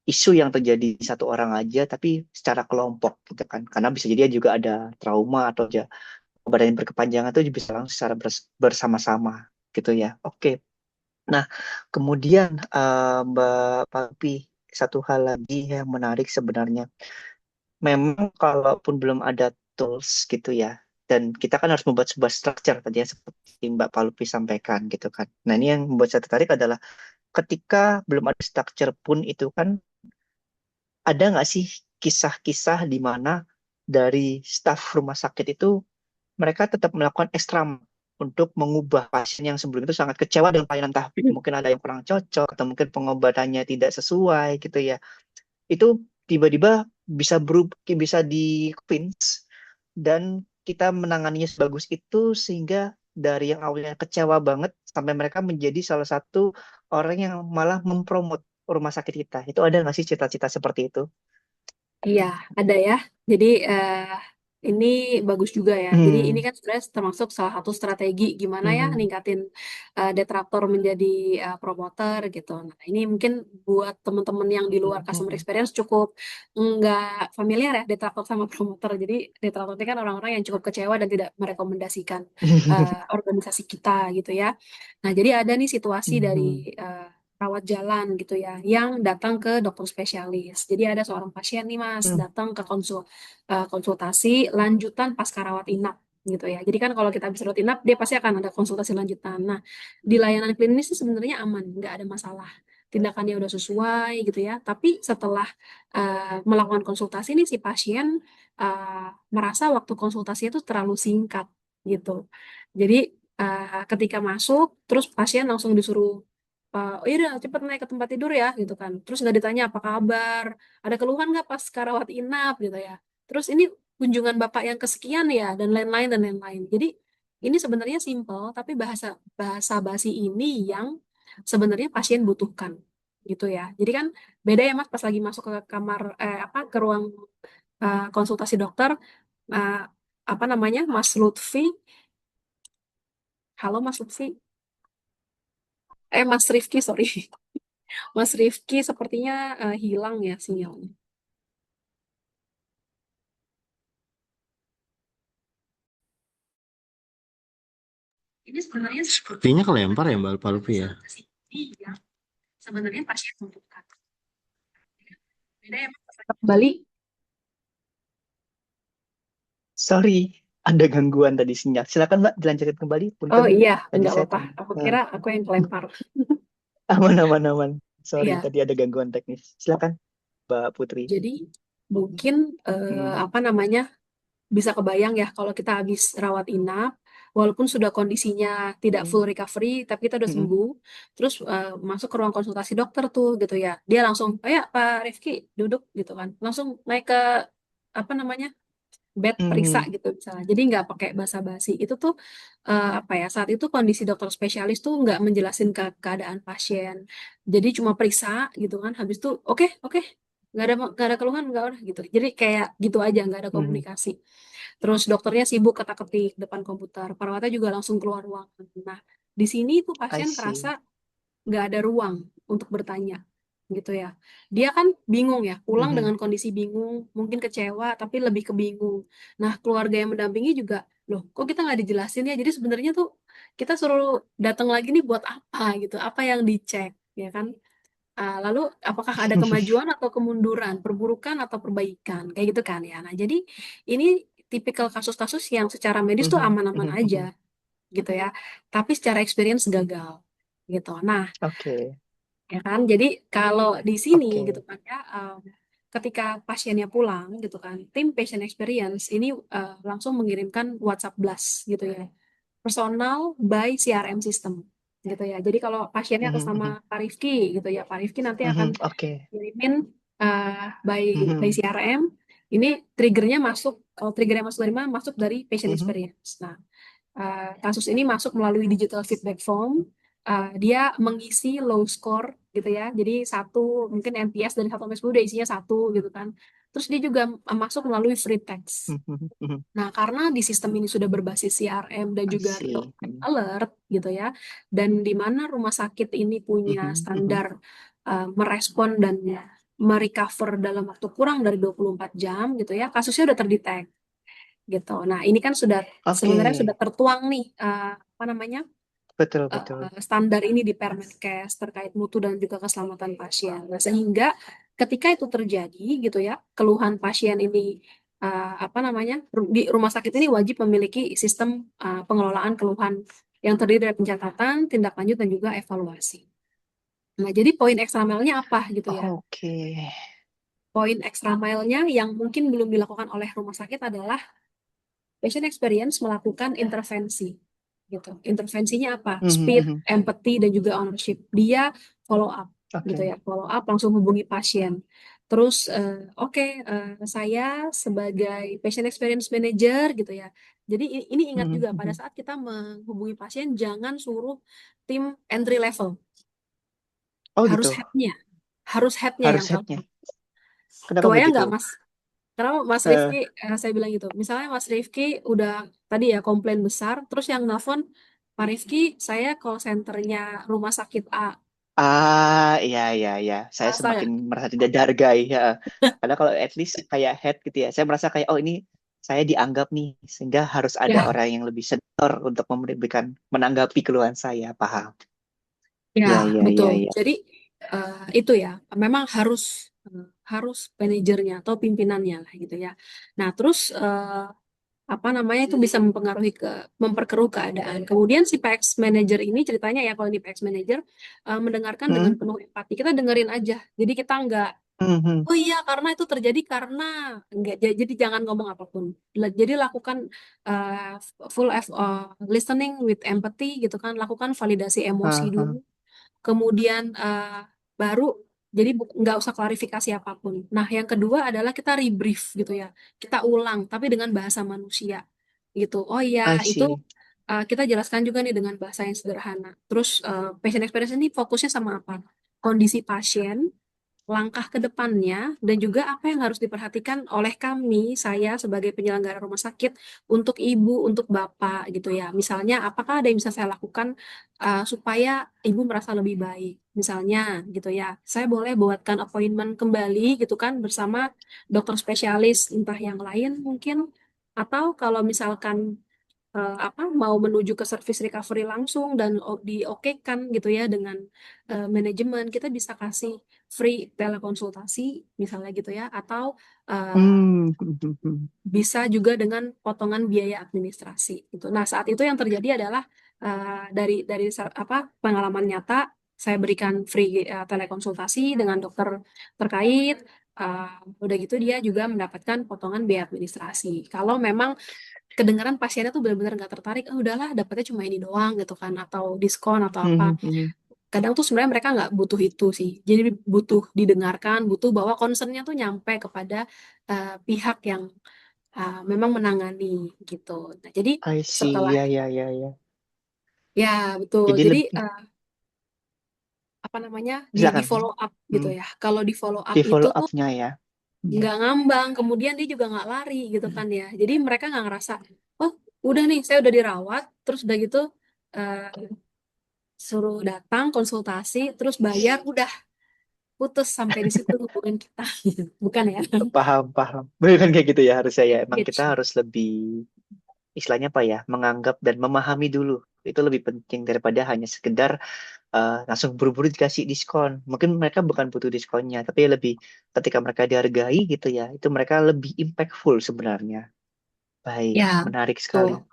isu yang terjadi di satu orang aja, tapi secara kelompok gitu kan, karena bisa jadi juga ada trauma atau aja badan yang berkepanjangan itu bisa langsung secara bersama-sama gitu ya. Oke. Nah, kemudian Mbak Palpi, satu hal lagi yang menarik sebenarnya. Memang kalaupun belum ada tools gitu ya, dan kita kan harus membuat sebuah structure tadi ya, seperti Mbak Palpi sampaikan gitu kan. Nah, ini yang membuat saya tertarik adalah ketika belum ada structure pun itu kan, ada nggak sih kisah-kisah di mana dari staf rumah sakit itu mereka tetap melakukan ekstra untuk mengubah pasien yang sebelum itu sangat kecewa dengan pelayanan, entah mungkin ada yang kurang cocok atau mungkin pengobatannya tidak sesuai gitu ya. Itu tiba-tiba bisa berubah, bisa di convince, dan kita menanganinya sebagus itu sehingga dari yang awalnya kecewa banget sampai mereka menjadi salah satu orang yang malah mempromot rumah sakit kita. Itu ada nggak sih cita-cita seperti itu? Iya, ada ya. Jadi ini bagus juga ya. Jadi ini Hmm. kan sebenarnya termasuk salah satu strategi gimana ya Mhm. ningkatin detraktor menjadi promoter gitu. Nah, ini mungkin buat teman-teman yang di luar customer Mhm. experience cukup nggak familiar ya detraktor sama promoter. Jadi detraktor ini kan orang-orang yang cukup kecewa dan tidak merekomendasikan organisasi kita gitu ya. Nah, jadi ada nih situasi dari Mhm. rawat jalan gitu ya, yang datang ke dokter spesialis. Jadi ada seorang pasien nih Mas, Hmm. datang ke konsultasi lanjutan pasca rawat inap gitu ya. Jadi kan kalau kita habis rawat inap, dia pasti akan ada konsultasi lanjutan. Nah, di layanan klinis sih sebenarnya aman, nggak ada masalah. Tindakannya udah sesuai gitu ya. Tapi setelah melakukan konsultasi nih si pasien merasa waktu konsultasi itu terlalu singkat gitu. Jadi ketika masuk, terus pasien langsung disuruh oh iya udah cepet naik ke tempat tidur ya gitu kan. Terus nggak ditanya apa kabar, ada keluhan nggak pas rawat inap gitu ya. Terus ini kunjungan bapak yang kesekian ya dan lain-lain dan lain-lain. Jadi ini sebenarnya simple tapi bahasa bahasa basi ini yang sebenarnya pasien butuhkan gitu ya. Jadi kan beda ya Mas pas lagi masuk ke kamar apa ke ruang konsultasi dokter eh, apa namanya Mas Lutfi, halo Mas Lutfi, Mas Rifki sorry. Mas Rifki sepertinya hilang ya sinyalnya. ini sebenarnya sepertinya kelempar ya Mbak Palvi ya. Iya, sebenarnya pasien membutuhkan. Beda ya, Mas. Kembali. Sorry, ada gangguan tadi sinyal. Silakan Mbak, dilanjutkan kembali. Oh Punten, iya, tadi nggak saya apa-apa. Aku eh, kira aku yang kelempar. aman, aman, aman. Sorry, Iya, tadi ada gangguan teknis. Silakan, Mbak Putri. jadi mungkin Hmm, apa namanya bisa kebayang ya kalau kita habis rawat inap, walaupun sudah kondisinya tidak hmm, full recovery, tapi kita udah hmm, sembuh, terus masuk ke ruang konsultasi dokter tuh gitu ya. Dia langsung, oh ya Pak Rifki duduk gitu kan, langsung naik ke apa namanya bed periksa hmm, gitu misalnya. Jadi nggak pakai basa-basi. Itu tuh apa ya? Saat itu kondisi dokter spesialis tuh nggak menjelasin keadaan pasien. Jadi cuma periksa gitu kan. Habis itu oke oke nggak ada keluhan nggak udah gitu. Jadi kayak gitu aja nggak ada hmm. komunikasi. Terus dokternya sibuk ketik-ketik depan komputer. Perawatnya juga langsung keluar ruangan. Nah di sini tuh I pasien kerasa see. nggak ada ruang untuk bertanya gitu ya. Dia kan bingung ya, pulang Mhm, dengan kondisi bingung, mungkin kecewa, tapi lebih ke bingung. Nah, keluarga yang mendampingi juga, loh, kok kita nggak dijelasin ya? Jadi sebenarnya tuh kita suruh datang lagi nih buat apa gitu? Apa yang dicek, ya kan? Lalu apakah ada kemajuan atau kemunduran, perburukan atau perbaikan, kayak gitu kan ya. Nah, jadi ini tipikal kasus-kasus yang secara medis tuh mhm, aman-aman mhm, aja mhm. gitu ya, tapi secara experience gagal gitu. Nah, Oke, ya kan jadi kalau di sini gitu oke. kan ya ketika pasiennya pulang gitu kan tim patient experience ini langsung mengirimkan WhatsApp blast gitu ya personal by CRM system gitu ya jadi kalau pasiennya atas Mhm, nama mhm, Pak Rifki gitu ya Pak Rifki nanti akan mhm, oke. kirimin by Mhm, CRM ini triggernya masuk kalau triggernya masuk dari mana masuk dari patient mhm, experience. Nah, kasus ini masuk melalui digital feedback form. Dia mengisi low score gitu ya. Jadi satu mungkin NPS dari 1 sampai 10 udah isinya satu gitu kan. Terus dia juga masuk melalui free text. mhm, mhm. Nah, karena di sistem ini sudah berbasis CRM dan I juga real see. time Mhm, alert gitu ya. Dan di mana rumah sakit ini punya mhm, mhm. standar merespon dan merecover dalam waktu kurang dari 24 jam gitu ya. Kasusnya udah terdetek gitu. Nah, ini kan sudah Oke, sebenarnya sudah tertuang nih apa namanya betul, betul. standar ini di Permenkes terkait mutu dan juga keselamatan pasien. Nah, sehingga ketika itu terjadi gitu ya, keluhan pasien ini apa namanya di rumah sakit ini wajib memiliki sistem pengelolaan keluhan yang terdiri dari pencatatan, tindak lanjut dan juga evaluasi. Nah, jadi poin ekstra mile-nya apa gitu ya? Oke. Poin ekstra mile-nya yang mungkin belum dilakukan oleh rumah sakit adalah patient experience melakukan intervensi gitu. Intervensinya apa? Mhm, Speed, mhm. empathy dan juga ownership. Dia follow up gitu Oke. ya. Follow up langsung hubungi pasien. Terus oke, saya sebagai patient experience manager gitu ya. Jadi ini ingat Mhm, juga pada mhm. saat kita menghubungi pasien jangan suruh tim entry level. Oh Harus gitu. headnya, harus headnya yang Harus headnya. telepon. Kenapa Kebayang begitu? nggak Mas? Karena Mas Eh, Rifki, saya bilang gitu, misalnya Mas Rifki udah tadi ya komplain besar, terus yang nelfon, Pak Rifki, saya call centernya rumah sakit A. iya, iya, iya. Saya Rasa semakin nggak? merasa tidak dihargai. Ya. Padahal kalau at least kayak head gitu ya, saya merasa kayak, oh ini saya dianggap nih, sehingga harus ada Ya, orang yang lebih senior untuk memberikan, menanggapi keluhan saya. Paham? ya, Ya, ya, betul. ya, ya. Jadi itu ya, memang harus harus manajernya atau pimpinannya lah gitu ya. Nah, terus apa namanya itu bisa mempengaruhi memperkeruh keadaan. Kemudian si PX manager ini ceritanya ya kalau di PX manager mendengarkan dengan Hmm, penuh empati. Kita dengerin aja. Jadi kita nggak hmm, hmm. oh iya, karena itu terjadi karena enggak. Jadi jangan ngomong apapun. Jadi lakukan uh, full listening with empathy gitu kan. Lakukan validasi emosi Ah, dulu. ah. Kemudian baru jadi nggak usah klarifikasi apapun. Nah, yang kedua adalah kita rebrief gitu ya. Kita ulang tapi dengan bahasa manusia gitu. Oh iya, I itu see. kita jelaskan juga nih dengan bahasa yang sederhana. Terus patient experience ini fokusnya sama apa? Kondisi pasien langkah ke depannya dan juga apa yang harus diperhatikan oleh kami, saya sebagai penyelenggara rumah sakit untuk ibu, untuk bapak gitu ya. Misalnya, apakah ada yang bisa saya lakukan supaya ibu merasa lebih baik? Misalnya gitu ya, saya boleh buatkan appointment kembali gitu kan bersama dokter spesialis entah yang lain mungkin atau kalau misalkan mau menuju ke service recovery langsung dan diokekan gitu ya dengan manajemen, kita bisa kasih free telekonsultasi misalnya gitu ya, atau uh, Hmm. bisa juga dengan potongan biaya administrasi gitu. Nah, saat itu yang terjadi adalah dari pengalaman nyata, saya berikan free telekonsultasi dengan dokter terkait. Udah gitu dia juga mendapatkan potongan biaya administrasi. Kalau memang kedengaran pasiennya tuh benar-benar nggak tertarik, ah udahlah dapatnya cuma ini doang gitu kan, atau diskon atau apa. Kadang tuh sebenarnya mereka nggak butuh itu sih. Jadi butuh didengarkan, butuh bahwa concernnya tuh nyampe kepada pihak yang memang menangani gitu. Nah, jadi I see, setelah ya, ya, ya, ya. ya betul. Jadi Jadi lebih, apa namanya di silakan. follow up gitu Hmm. ya. Kalau di follow up Di itu follow up-nya ya. Hmm. nggak ngambang, kemudian dia juga nggak lari gitu kan ya. Jadi mereka nggak ngerasa, oh udah nih saya udah dirawat, terus udah gitu eh, suruh datang konsultasi, terus bayar, udah putus sampai di situ hubungan kita. Bukan ya? Paham, paham. Bukan kayak gitu ya harusnya ya. Emang kita Gitu. harus lebih, istilahnya apa ya, menganggap dan memahami dulu. Itu lebih penting daripada hanya sekedar langsung buru-buru dikasih diskon. Mungkin mereka bukan butuh diskonnya, tapi lebih ketika mereka dihargai gitu ya, itu mereka lebih impactful sebenarnya. Baik, Ya, menarik sekali. betul.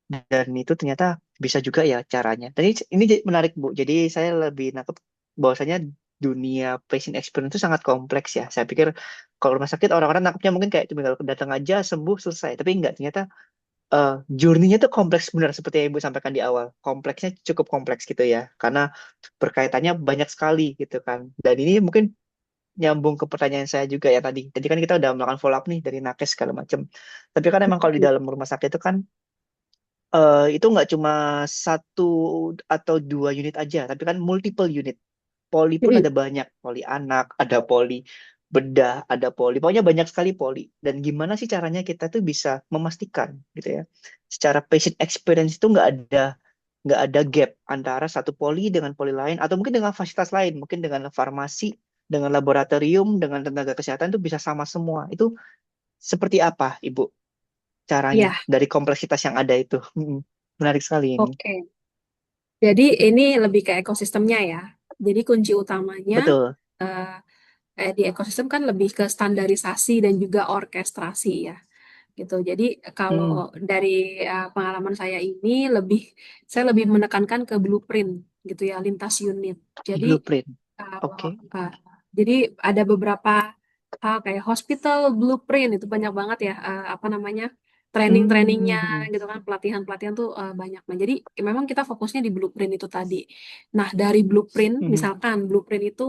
Dan itu ternyata bisa juga ya caranya. Dan ini menarik Bu. Jadi saya lebih nangkep bahwasanya dunia patient experience itu sangat kompleks ya. Saya pikir kalau rumah sakit orang-orang nangkepnya mungkin kayak cuma kalau datang aja sembuh selesai. Tapi enggak, ternyata journey-nya tuh kompleks benar seperti yang Ibu sampaikan di awal. Kompleksnya cukup kompleks gitu ya. Karena berkaitannya banyak sekali gitu kan. Dan ini mungkin nyambung ke pertanyaan saya juga ya tadi. Tadi kan kita udah melakukan follow up nih dari nakes segala macam. Tapi kan emang kalau di dalam rumah sakit itu kan itu nggak cuma satu atau dua unit aja, tapi kan multiple unit. Poli pun Mm-mm. ada banyak, poli anak, ada poli bedah, ada poli, pokoknya banyak sekali poli. Dan gimana sih caranya kita tuh bisa memastikan gitu ya, secara patient experience itu nggak ada gap antara satu poli dengan poli lain, atau mungkin dengan fasilitas lain, mungkin dengan farmasi, dengan laboratorium, dengan tenaga kesehatan itu bisa sama semua. Itu seperti apa, Ibu, caranya Ya, dari kompleksitas yang ada itu? Menarik sekali ini. oke. Jadi ini lebih ke ekosistemnya ya. Jadi kunci utamanya Betul. eh, di ekosistem kan lebih ke standarisasi dan juga orkestrasi ya. Gitu. Jadi kalau Hmm, dari pengalaman saya lebih menekankan ke blueprint gitu ya, lintas unit. Jadi blueprint. kalau Oke. jadi ada beberapa hal kayak hospital blueprint itu banyak banget ya, apa namanya, training-trainingnya Hmm. gitu kan, pelatihan-pelatihan tuh banyak. Nah jadi memang kita fokusnya di blueprint itu tadi. Nah dari blueprint, Hmm. misalkan blueprint itu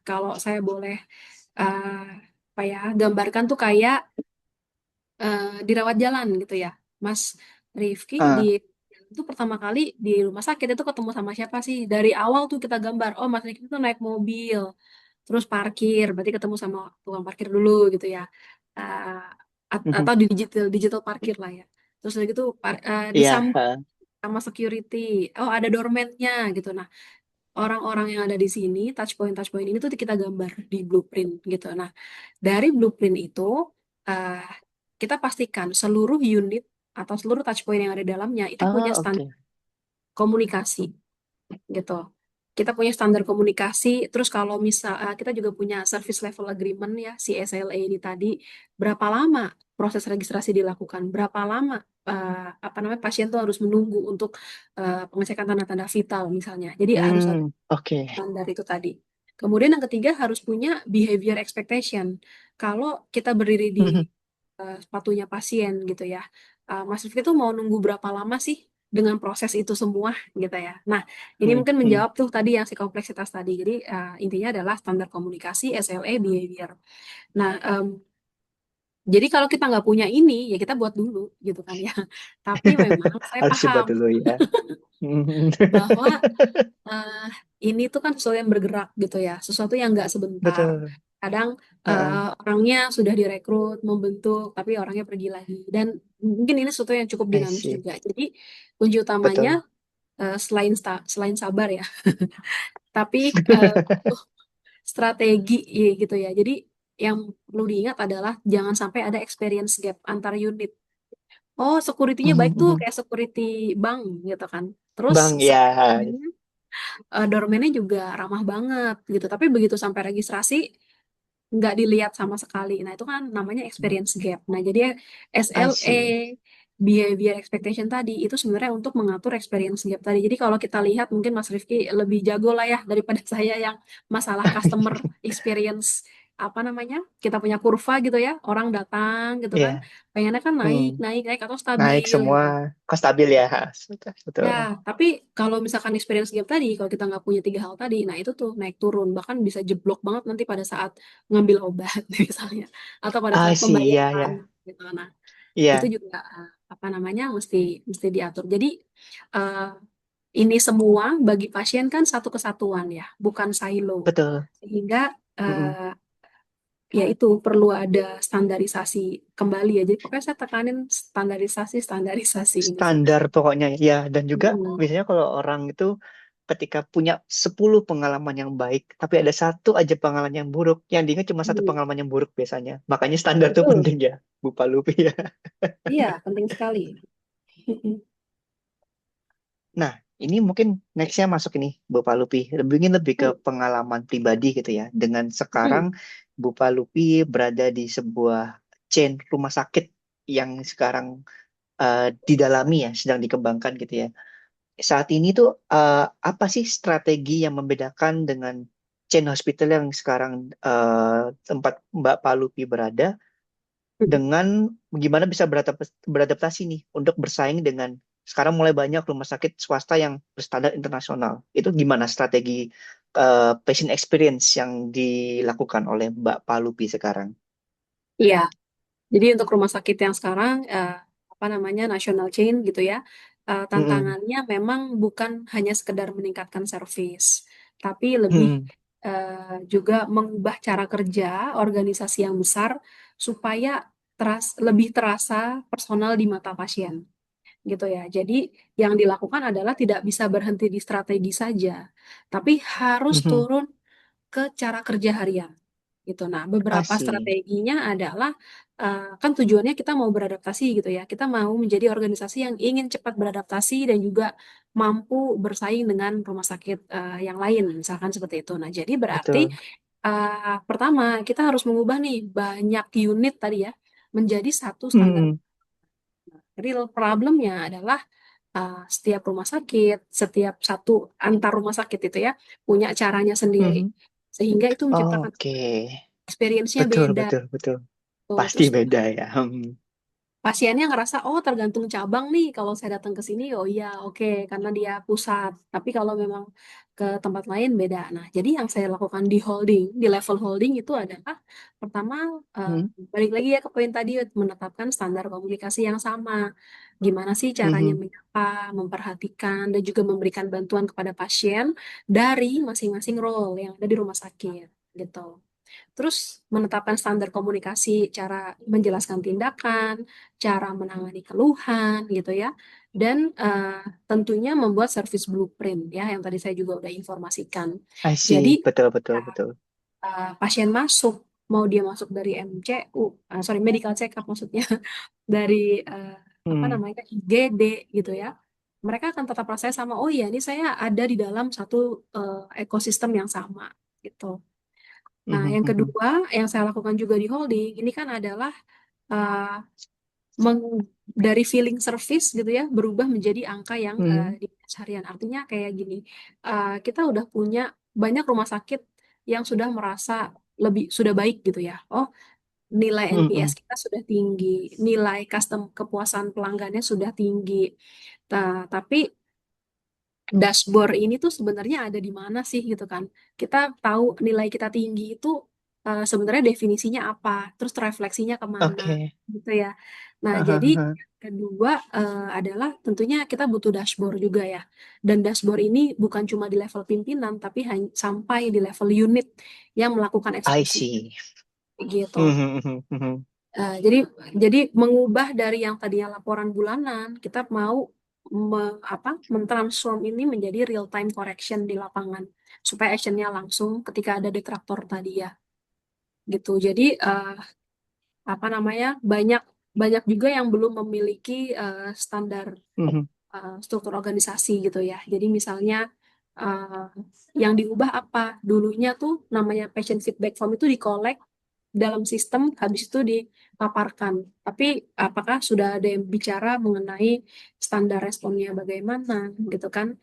kalau saya boleh uh, apa ya gambarkan tuh kayak dirawat jalan gitu ya, Mas Rifki. Ah. Itu pertama kali di rumah sakit itu ketemu sama siapa sih? Dari awal tuh kita gambar, oh Mas Rifki itu naik mobil, terus parkir, berarti ketemu sama tukang parkir dulu gitu ya. Eh, Mhm. atau di digital digital parkir lah ya. Terus udah gitu Iya. disambut sama security. Oh ada doorman-nya gitu. Nah orang-orang yang ada di sini, touch point ini tuh kita gambar di blueprint gitu. Nah dari blueprint itu eh, kita pastikan seluruh unit atau seluruh touch point yang ada di dalamnya itu punya Ah, standar oke. komunikasi gitu. Kita punya standar komunikasi, terus kalau misal kita juga punya service level agreement ya, si SLA ini tadi, berapa lama proses registrasi dilakukan, berapa lama apa namanya pasien tuh harus menunggu untuk pengecekan tanda-tanda vital misalnya. Jadi harus ada Oke. standar itu tadi. Kemudian yang ketiga harus punya behavior expectation. Kalau kita berdiri di Mhm. sepatunya pasien gitu ya. Mas Rifki tuh mau nunggu berapa lama sih dengan proses itu semua gitu ya. Nah, ini Hmm. mungkin Hmm. menjawab tuh tadi yang si kompleksitas tadi. Jadi intinya adalah standar komunikasi, SLA, behavior. Nah, jadi kalau kita nggak punya ini, ya kita buat dulu gitu kan ya. Tapi memang saya Harus coba paham dulu ya. Hmm. bahwa eh, ini tuh kan sesuatu yang bergerak gitu ya, sesuatu yang nggak sebentar. Betul. Kadang Heeh. orangnya sudah direkrut, membentuk, tapi orangnya pergi lagi. Dan mungkin ini sesuatu yang cukup I dinamis see. juga. Jadi kunci utamanya Betul. selain sabar ya, tapi butuh strategi ya, gitu ya. Jadi yang perlu diingat adalah jangan sampai ada experience gap antar unit. Oh, security-nya Mhm, baik tuh mhm. kayak security bank gitu kan. Terus Bang, ya. doorman-nya juga ramah banget gitu. Tapi begitu sampai registrasi nggak dilihat sama sekali. Nah, itu kan namanya experience gap. Nah, jadi I SLA, see. behavior expectation tadi, itu sebenarnya untuk mengatur experience gap tadi. Jadi kalau kita lihat mungkin Mas Rifki lebih jago lah ya daripada saya yang masalah customer experience, apa namanya, kita punya kurva gitu ya, orang datang gitu kan, Iya. pengennya kan Hmm. naik, naik, naik atau Naik stabil semua gitu. kok stabil ya. Betul. Ya, Betul. tapi kalau misalkan experience gap tadi, kalau kita nggak punya tiga hal tadi, nah itu tuh naik turun, bahkan bisa jeblok banget nanti pada saat ngambil obat misalnya, atau pada I saat see, ya, pembayaran ya. gitu. Nah, itu Iya, juga apa namanya mesti mesti diatur. Jadi eh, ini semua bagi pasien kan satu kesatuan ya, bukan silo. betul. Sehingga Mm-mm. eh, ya itu perlu ada standarisasi kembali ya. Jadi pokoknya saya tekanin standarisasi, standarisasi ini sih. Standar pokoknya ya. Dan juga Mm-mm. biasanya kalau orang itu ketika punya 10 pengalaman yang baik, tapi ada satu aja pengalaman yang buruk, yang diingat cuma satu Mm. pengalaman yang buruk biasanya. Makanya standar itu Betul. penting ya, Bu Palupi ya. Iya, penting sekali. Nah, ini mungkin nextnya masuk ini, Bu Palupi. Lebih ke pengalaman pribadi gitu ya. Dengan sekarang Bu Palupi berada di sebuah chain rumah sakit yang sekarang didalami ya, sedang dikembangkan gitu ya. Saat ini tuh apa sih strategi yang membedakan dengan chain hospital yang sekarang tempat Mbak Palupi berada dengan gimana bisa beradaptasi nih untuk bersaing dengan sekarang mulai banyak rumah sakit swasta yang berstandar internasional. Itu gimana strategi patient experience yang dilakukan oleh Mbak Palupi sekarang? Iya, jadi untuk rumah sakit yang sekarang apa namanya national chain gitu ya, Mm-mm. tantangannya memang bukan hanya sekedar meningkatkan servis, tapi lebih Mm-mm. juga mengubah cara kerja organisasi yang besar supaya lebih terasa personal di mata pasien gitu ya. Jadi yang dilakukan adalah tidak bisa berhenti di strategi saja, tapi harus Mhm. turun ke cara kerja harian gitu. Nah, I beberapa see. strateginya adalah kan tujuannya kita mau beradaptasi gitu ya. Kita mau menjadi organisasi yang ingin cepat beradaptasi dan juga mampu bersaing dengan rumah sakit yang lain, misalkan seperti itu. Nah, jadi berarti Betul. pertama kita harus mengubah nih banyak unit tadi ya menjadi satu standar. Mm-mm. Real problemnya adalah setiap rumah sakit, setiap satu antar rumah sakit itu ya punya caranya sendiri. Mhm. Sehingga itu menciptakan Oke. experience-nya Betul, beda. betul, betul. Tuh, Pasti terus beda ya. pasiennya ngerasa, oh tergantung cabang nih, kalau saya datang ke sini, oh iya oke, karena dia pusat. Tapi kalau memang ke tempat lain beda. Nah, jadi yang saya lakukan di holding, di level holding itu adalah pertama, eh, Hmm. balik lagi ya ke poin tadi, menetapkan standar komunikasi yang sama. Gimana sih caranya Mhm. menyapa, memperhatikan, dan juga memberikan bantuan kepada pasien dari masing-masing role yang ada di rumah sakit, gitu. Terus menetapkan standar komunikasi, cara menjelaskan tindakan, cara menangani keluhan gitu ya. Dan tentunya membuat service blueprint ya yang tadi saya juga udah informasikan. I Jadi see. Betul, betul, betul. pasien masuk mau dia masuk dari MCU, sorry medical check up maksudnya dari apa Hmm. namanya IGD gitu ya. Mereka akan tetap rasanya sama. Oh iya, ini saya ada di dalam satu ekosistem yang sama gitu. Nah, Mhm, yang mhm, kedua yang saya lakukan juga di holding ini kan adalah uh, dari feeling service gitu ya berubah menjadi angka yang mhm, di harian. Artinya kayak gini, kita udah punya banyak rumah sakit yang sudah merasa lebih sudah baik gitu ya. Oh, nilai NPS mhm. kita sudah tinggi, nilai custom kepuasan pelanggannya sudah tinggi. Tapi dashboard ini tuh sebenarnya ada di mana sih gitu kan. Kita tahu nilai kita tinggi itu sebenarnya definisinya apa, terus refleksinya kemana Oke. gitu ya. Nah, jadi Hahaha. kedua adalah tentunya kita butuh dashboard juga ya. Dan dashboard ini bukan cuma di level pimpinan, tapi sampai di level unit yang melakukan I eksekusi see. gitu. Mhm, mhm, mhm. Jadi mengubah dari yang tadinya laporan bulanan, kita mau mentransform ini menjadi real time correction di lapangan supaya actionnya langsung ketika ada detraktor tadi ya gitu. Jadi apa namanya banyak banyak juga yang belum memiliki standar Mhm. struktur organisasi gitu ya. Jadi misalnya uh, yang diubah apa? Dulunya tuh namanya patient feedback form itu dikolek dalam sistem, habis itu dipaparkan. Tapi apakah sudah ada yang bicara mengenai standar responnya bagaimana gitu kan?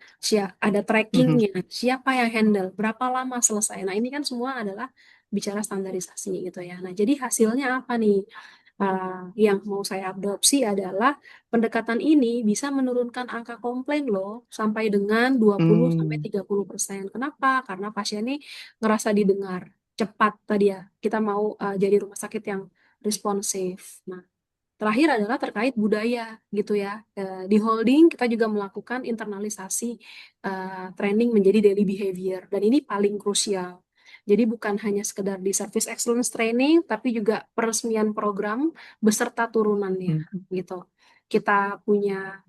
Ada Mhm. trackingnya, siapa yang handle, berapa lama selesai. Nah ini kan semua adalah bicara standarisasi gitu ya. Nah jadi hasilnya apa nih? Yang mau saya adopsi adalah pendekatan ini bisa menurunkan angka komplain loh sampai dengan 20 Hmm. 30%. Kenapa? Karena pasien ini ngerasa didengar cepat tadi ya. Kita mau jadi rumah sakit yang responsif. Nah, terakhir adalah terkait budaya gitu ya. Di holding kita juga melakukan internalisasi training menjadi daily behavior dan ini paling krusial. Jadi bukan hanya sekedar di service excellence training tapi juga peresmian program beserta turunannya Mhm. gitu. Kita punya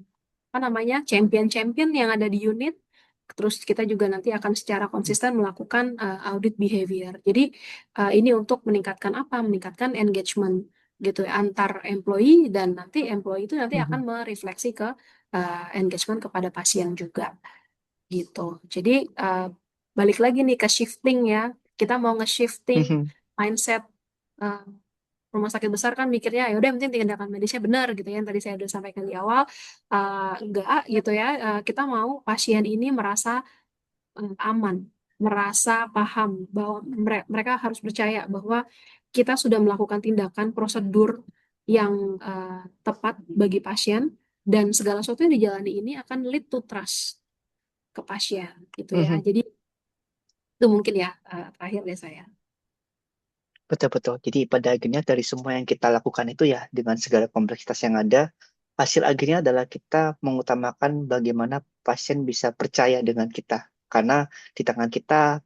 apa namanya champion-champion yang ada di unit. Terus kita juga nanti akan secara konsisten melakukan audit behavior. Jadi ini untuk meningkatkan apa? Meningkatkan engagement gitu ya, antar employee dan nanti employee itu nanti akan Mhm. merefleksi ke engagement kepada pasien juga gitu. Jadi balik lagi nih ke shifting ya. Kita mau nge-shifting Mhm. mindset uh, rumah sakit besar kan mikirnya ya udah yang penting tindakan medisnya benar gitu ya yang tadi saya udah sampaikan di awal. Enggak gitu ya. Kita mau pasien ini merasa aman, merasa paham bahwa mereka harus percaya bahwa kita sudah melakukan tindakan prosedur yang tepat bagi pasien dan segala sesuatu yang dijalani ini akan lead to trust ke pasien gitu ya. Mhm. Jadi itu mungkin ya terakhir deh saya. Betul-betul. Jadi pada akhirnya dari semua yang kita lakukan itu ya dengan segala kompleksitas yang ada, hasil akhirnya adalah kita mengutamakan bagaimana pasien bisa percaya dengan kita. Karena di tangan kita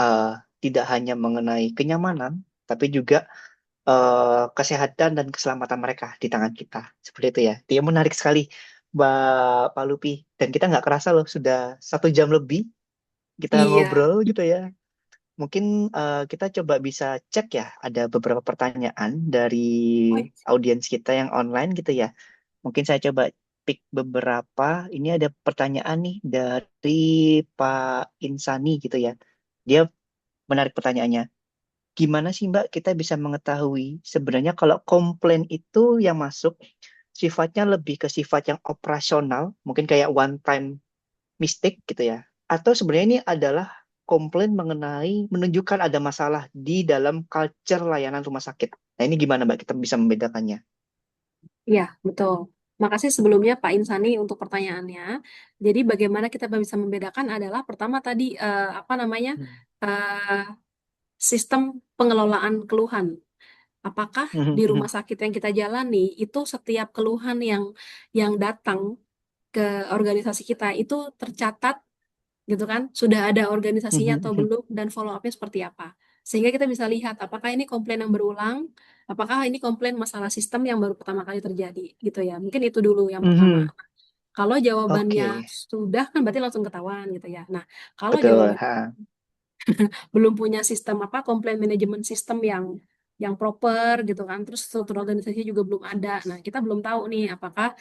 eh, tidak hanya mengenai kenyamanan, tapi juga kesehatan dan keselamatan mereka di tangan kita. Seperti itu ya. Dia menarik sekali, Mbak Palupi. Dan kita nggak kerasa loh, sudah 1 jam lebih kita Iya. ngobrol gitu ya. Mungkin kita coba bisa cek ya, ada beberapa pertanyaan dari Oh, audiens kita yang online gitu ya. Mungkin saya coba pick beberapa. Ini ada pertanyaan nih dari Pak Insani gitu ya. Dia menarik pertanyaannya. Gimana sih Mbak kita bisa mengetahui sebenarnya kalau komplain itu yang masuk sifatnya lebih ke sifat yang operasional, mungkin kayak one time mistake gitu ya. Atau sebenarnya ini adalah komplain mengenai menunjukkan ada masalah di dalam culture layanan rumah sakit. Nah, ini gimana Mbak kita bisa membedakannya? iya, betul. Makasih sebelumnya Pak Insani untuk pertanyaannya. Jadi bagaimana kita bisa membedakan adalah pertama tadi apa namanya Hmm. eh, sistem pengelolaan keluhan. Apakah di Mhm. rumah Mhm. sakit yang kita jalani itu setiap keluhan yang datang ke organisasi kita itu tercatat gitu kan? Sudah ada organisasinya Mhm. atau Mhm. belum dan follow up-nya seperti apa? Sehingga kita bisa lihat apakah ini komplain yang berulang, apakah ini komplain masalah sistem yang baru pertama kali terjadi gitu ya. Mungkin itu dulu yang pertama. Mhm. Kalau jawabannya Oke, sudah kan berarti langsung ketahuan gitu ya. Nah, kalau betul. jawaban Ha. belum punya sistem apa komplain management system yang proper gitu kan, terus struktur organisasi juga belum ada. Nah, kita belum tahu nih apakah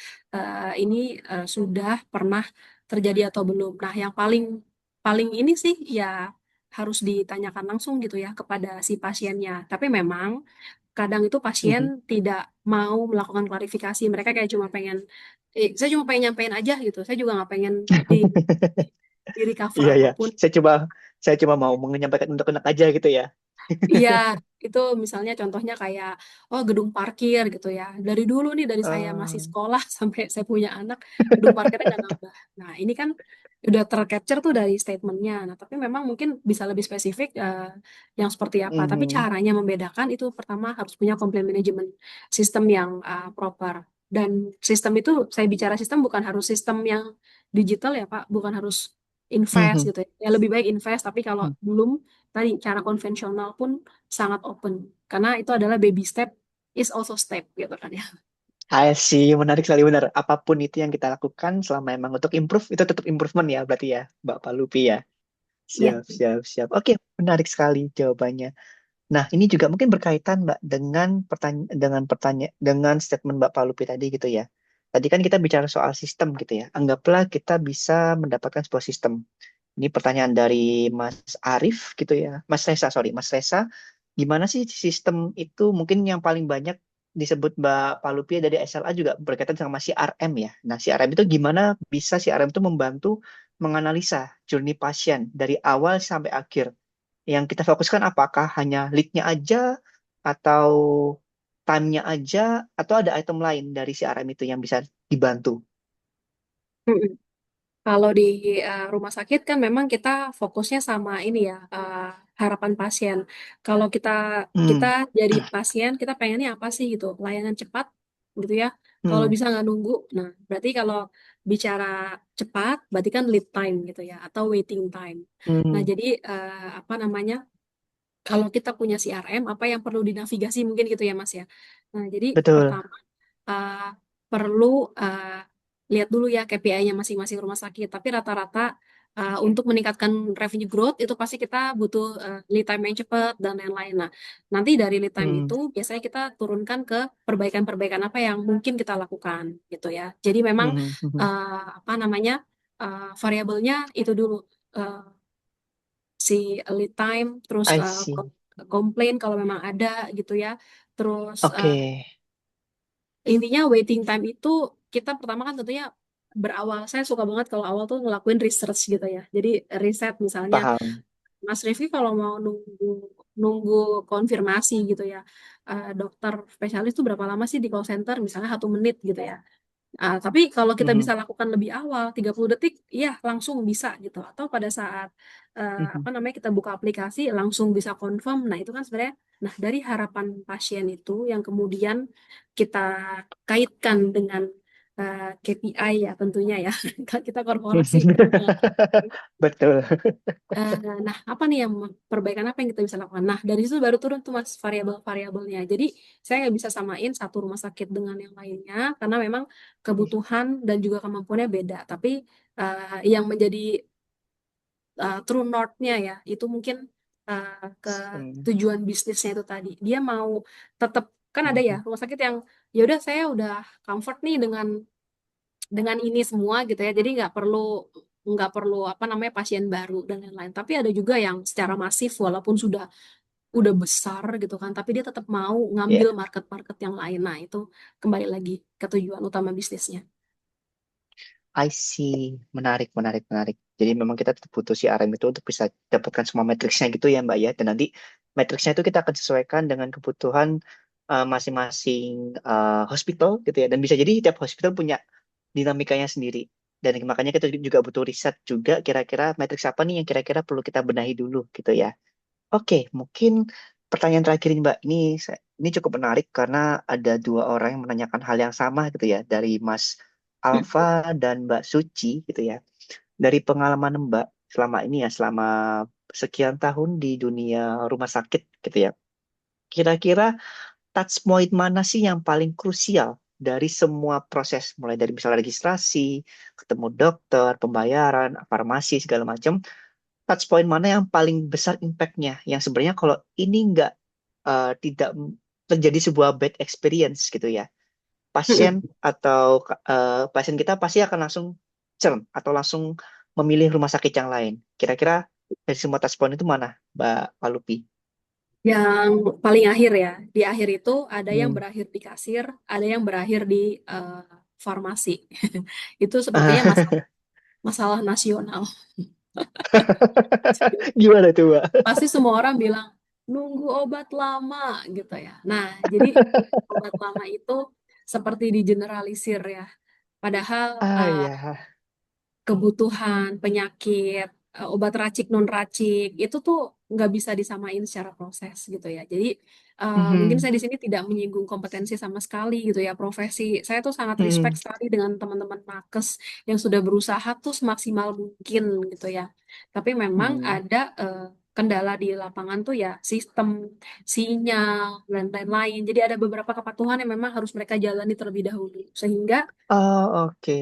ini sudah pernah terjadi atau belum. Nah, yang paling paling ini sih ya harus ditanyakan langsung gitu ya kepada si pasiennya. Tapi memang kadang itu pasien Mhm. tidak mau melakukan klarifikasi. Mereka kayak cuma pengen, saya cuma pengen nyampein aja gitu. Saya juga nggak pengen di, di recover Iya, ya. apapun. Saya cuma mau menyampaikan untuk anak aja gitu ya. Iya, itu misalnya contohnya kayak, oh gedung parkir gitu ya. Dari dulu nih, dari saya masih Eh, sekolah sampai saya punya anak, gedung parkirnya nggak nambah. Nah, ini kan udah tercapture tuh dari statementnya. Nah, tapi memang mungkin bisa lebih spesifik yang seperti apa. Tapi mhm. caranya membedakan itu pertama harus punya complaint management sistem yang proper. Dan sistem itu, saya bicara sistem bukan harus sistem yang digital ya Pak, bukan harus invest Mhm. gitu ya. Ya lebih baik invest, tapi kalau Mhm. belum tadi cara konvensional pun sangat open karena itu adalah baby step is also step gitu kan ya. I see, menarik sekali benar. Apapun itu yang kita lakukan selama emang untuk improve, itu tetap improvement ya berarti ya, Mbak Palupi ya. Iya. Siap, siap, siap. Oke, menarik sekali jawabannya. Nah, ini juga mungkin berkaitan Mbak dengan statement Mbak Palupi tadi gitu ya. Tadi kan kita bicara soal sistem gitu ya. Anggaplah kita bisa mendapatkan sebuah sistem. Ini pertanyaan dari Mas Arif gitu ya. Mas Reza, sorry, Mas Reza. Gimana sih sistem itu mungkin yang paling banyak disebut Mbak Palupi dari SLA juga berkaitan sama CRM ya. Nah, CRM itu gimana bisa CRM itu membantu menganalisa journey pasien dari awal sampai akhir. Yang kita fokuskan apakah hanya lead-nya aja atau time-nya aja atau ada item lain dari CRM itu yang bisa dibantu. Mm-mm. Kalau di rumah sakit kan memang kita fokusnya sama ini ya, harapan pasien. Kalau kita kita Hmm, jadi pasien, kita pengennya apa sih gitu? Layanan cepat gitu ya. Kalau hmm, bisa nggak nunggu, nah berarti kalau bicara cepat, berarti kan lead time gitu ya, atau waiting time. Nah hmm, jadi apa namanya? Kalau kita punya CRM, apa yang perlu dinavigasi mungkin gitu ya Mas ya. Nah jadi betul. pertama uh, perlu lihat dulu ya KPI-nya masing-masing rumah sakit. Tapi rata-rata untuk meningkatkan revenue growth itu pasti kita butuh lead time yang cepat dan lain-lain. Nah, nanti dari lead time Hmm, itu biasanya kita turunkan ke perbaikan-perbaikan apa yang mungkin kita lakukan gitu ya. Jadi memang hmm, hmm, hmm. apa namanya variabelnya itu dulu. eh, si lead time, terus I see. komplain kalau memang ada gitu ya. Terus Oke, intinya waiting time itu kita pertama kan tentunya berawal. Saya suka banget kalau awal tuh ngelakuin research gitu ya. Jadi riset misalnya paham. Mas Rifki kalau mau nunggu nunggu konfirmasi gitu ya, dokter spesialis tuh berapa lama sih di call center? Misalnya 1 menit gitu ya. Tapi kalau kita Mhm, bisa lakukan lebih awal, 30 detik, iya langsung bisa gitu. Atau pada saat mhm. apa namanya kita buka aplikasi langsung bisa confirm. Nah, itu kan sebenarnya nah dari harapan pasien itu yang kemudian kita kaitkan dengan KPI ya tentunya ya. Kita korporasi perlu dengan KPI. Betul. Nah, apa nih yang perbaikan apa yang kita bisa lakukan? Nah, dari situ baru turun tuh mas variabel-variabelnya. Jadi saya nggak bisa samain satu rumah sakit dengan yang lainnya karena memang kebutuhan dan juga kemampuannya beda. Tapi yang menjadi true north-nya ya itu mungkin ke Hmm, tujuan bisnisnya itu tadi. Dia mau tetap kan ada ya mhm. rumah sakit yang ya udah saya udah comfort nih dengan ini semua gitu ya. Jadi nggak perlu apa namanya pasien baru dan lain-lain. Tapi ada juga yang secara masif walaupun udah besar gitu kan, tapi dia tetap mau Ya, ngambil market-market yang lain. Nah, itu kembali lagi ke tujuan utama bisnisnya. I see. Menarik, menarik, menarik. Jadi memang kita tetap butuh CRM itu untuk bisa dapatkan semua matriksnya gitu ya Mbak ya. Dan nanti matriksnya itu kita akan sesuaikan dengan kebutuhan masing-masing hospital gitu ya. Dan bisa jadi tiap hospital punya dinamikanya sendiri. Dan makanya kita juga butuh riset juga kira-kira matriks apa nih yang kira-kira perlu kita benahi dulu gitu ya. Oke, mungkin pertanyaan terakhir ini Mbak. Ini cukup menarik karena ada dua orang yang menanyakan hal yang sama gitu ya dari Mas Alfa dan Mbak Suci gitu ya. Dari pengalaman Mbak selama ini ya, selama sekian tahun di dunia rumah sakit gitu ya. Kira-kira touch point mana sih yang paling krusial dari semua proses, mulai dari misalnya registrasi, ketemu dokter, pembayaran, farmasi segala macam. Touch point mana yang paling besar impact-nya? Yang sebenarnya kalau ini nggak tidak terjadi sebuah bad experience gitu ya, pasien atau pasien kita pasti akan langsung churn atau langsung memilih rumah sakit yang lain. Kira-kira dari semua touch point itu mana, Mbak Palupi? Yang paling akhir ya, di akhir itu ada yang Hmm. berakhir di kasir, ada yang berakhir di eh, farmasi. Itu sepertinya masalah, masalah nasional. Gimana tuh, Mbak? Pasti semua orang bilang nunggu obat lama gitu ya. Nah, jadi obat lama itu seperti digeneralisir ya. Padahal Ah ya. kebutuhan, penyakit, obat racik non racik itu tuh nggak bisa disamain secara proses gitu ya. Jadi mungkin Mhm. saya di sini tidak menyinggung kompetensi sama sekali gitu ya profesi. Saya tuh sangat respect Mhm. sekali dengan teman-teman nakes yang sudah berusaha tuh semaksimal mungkin gitu ya. Tapi memang Mhm. ada kendala di lapangan tuh ya sistem, sinyal dan lain-lain. Jadi ada beberapa kepatuhan yang memang harus mereka jalani terlebih dahulu sehingga Oh, oke.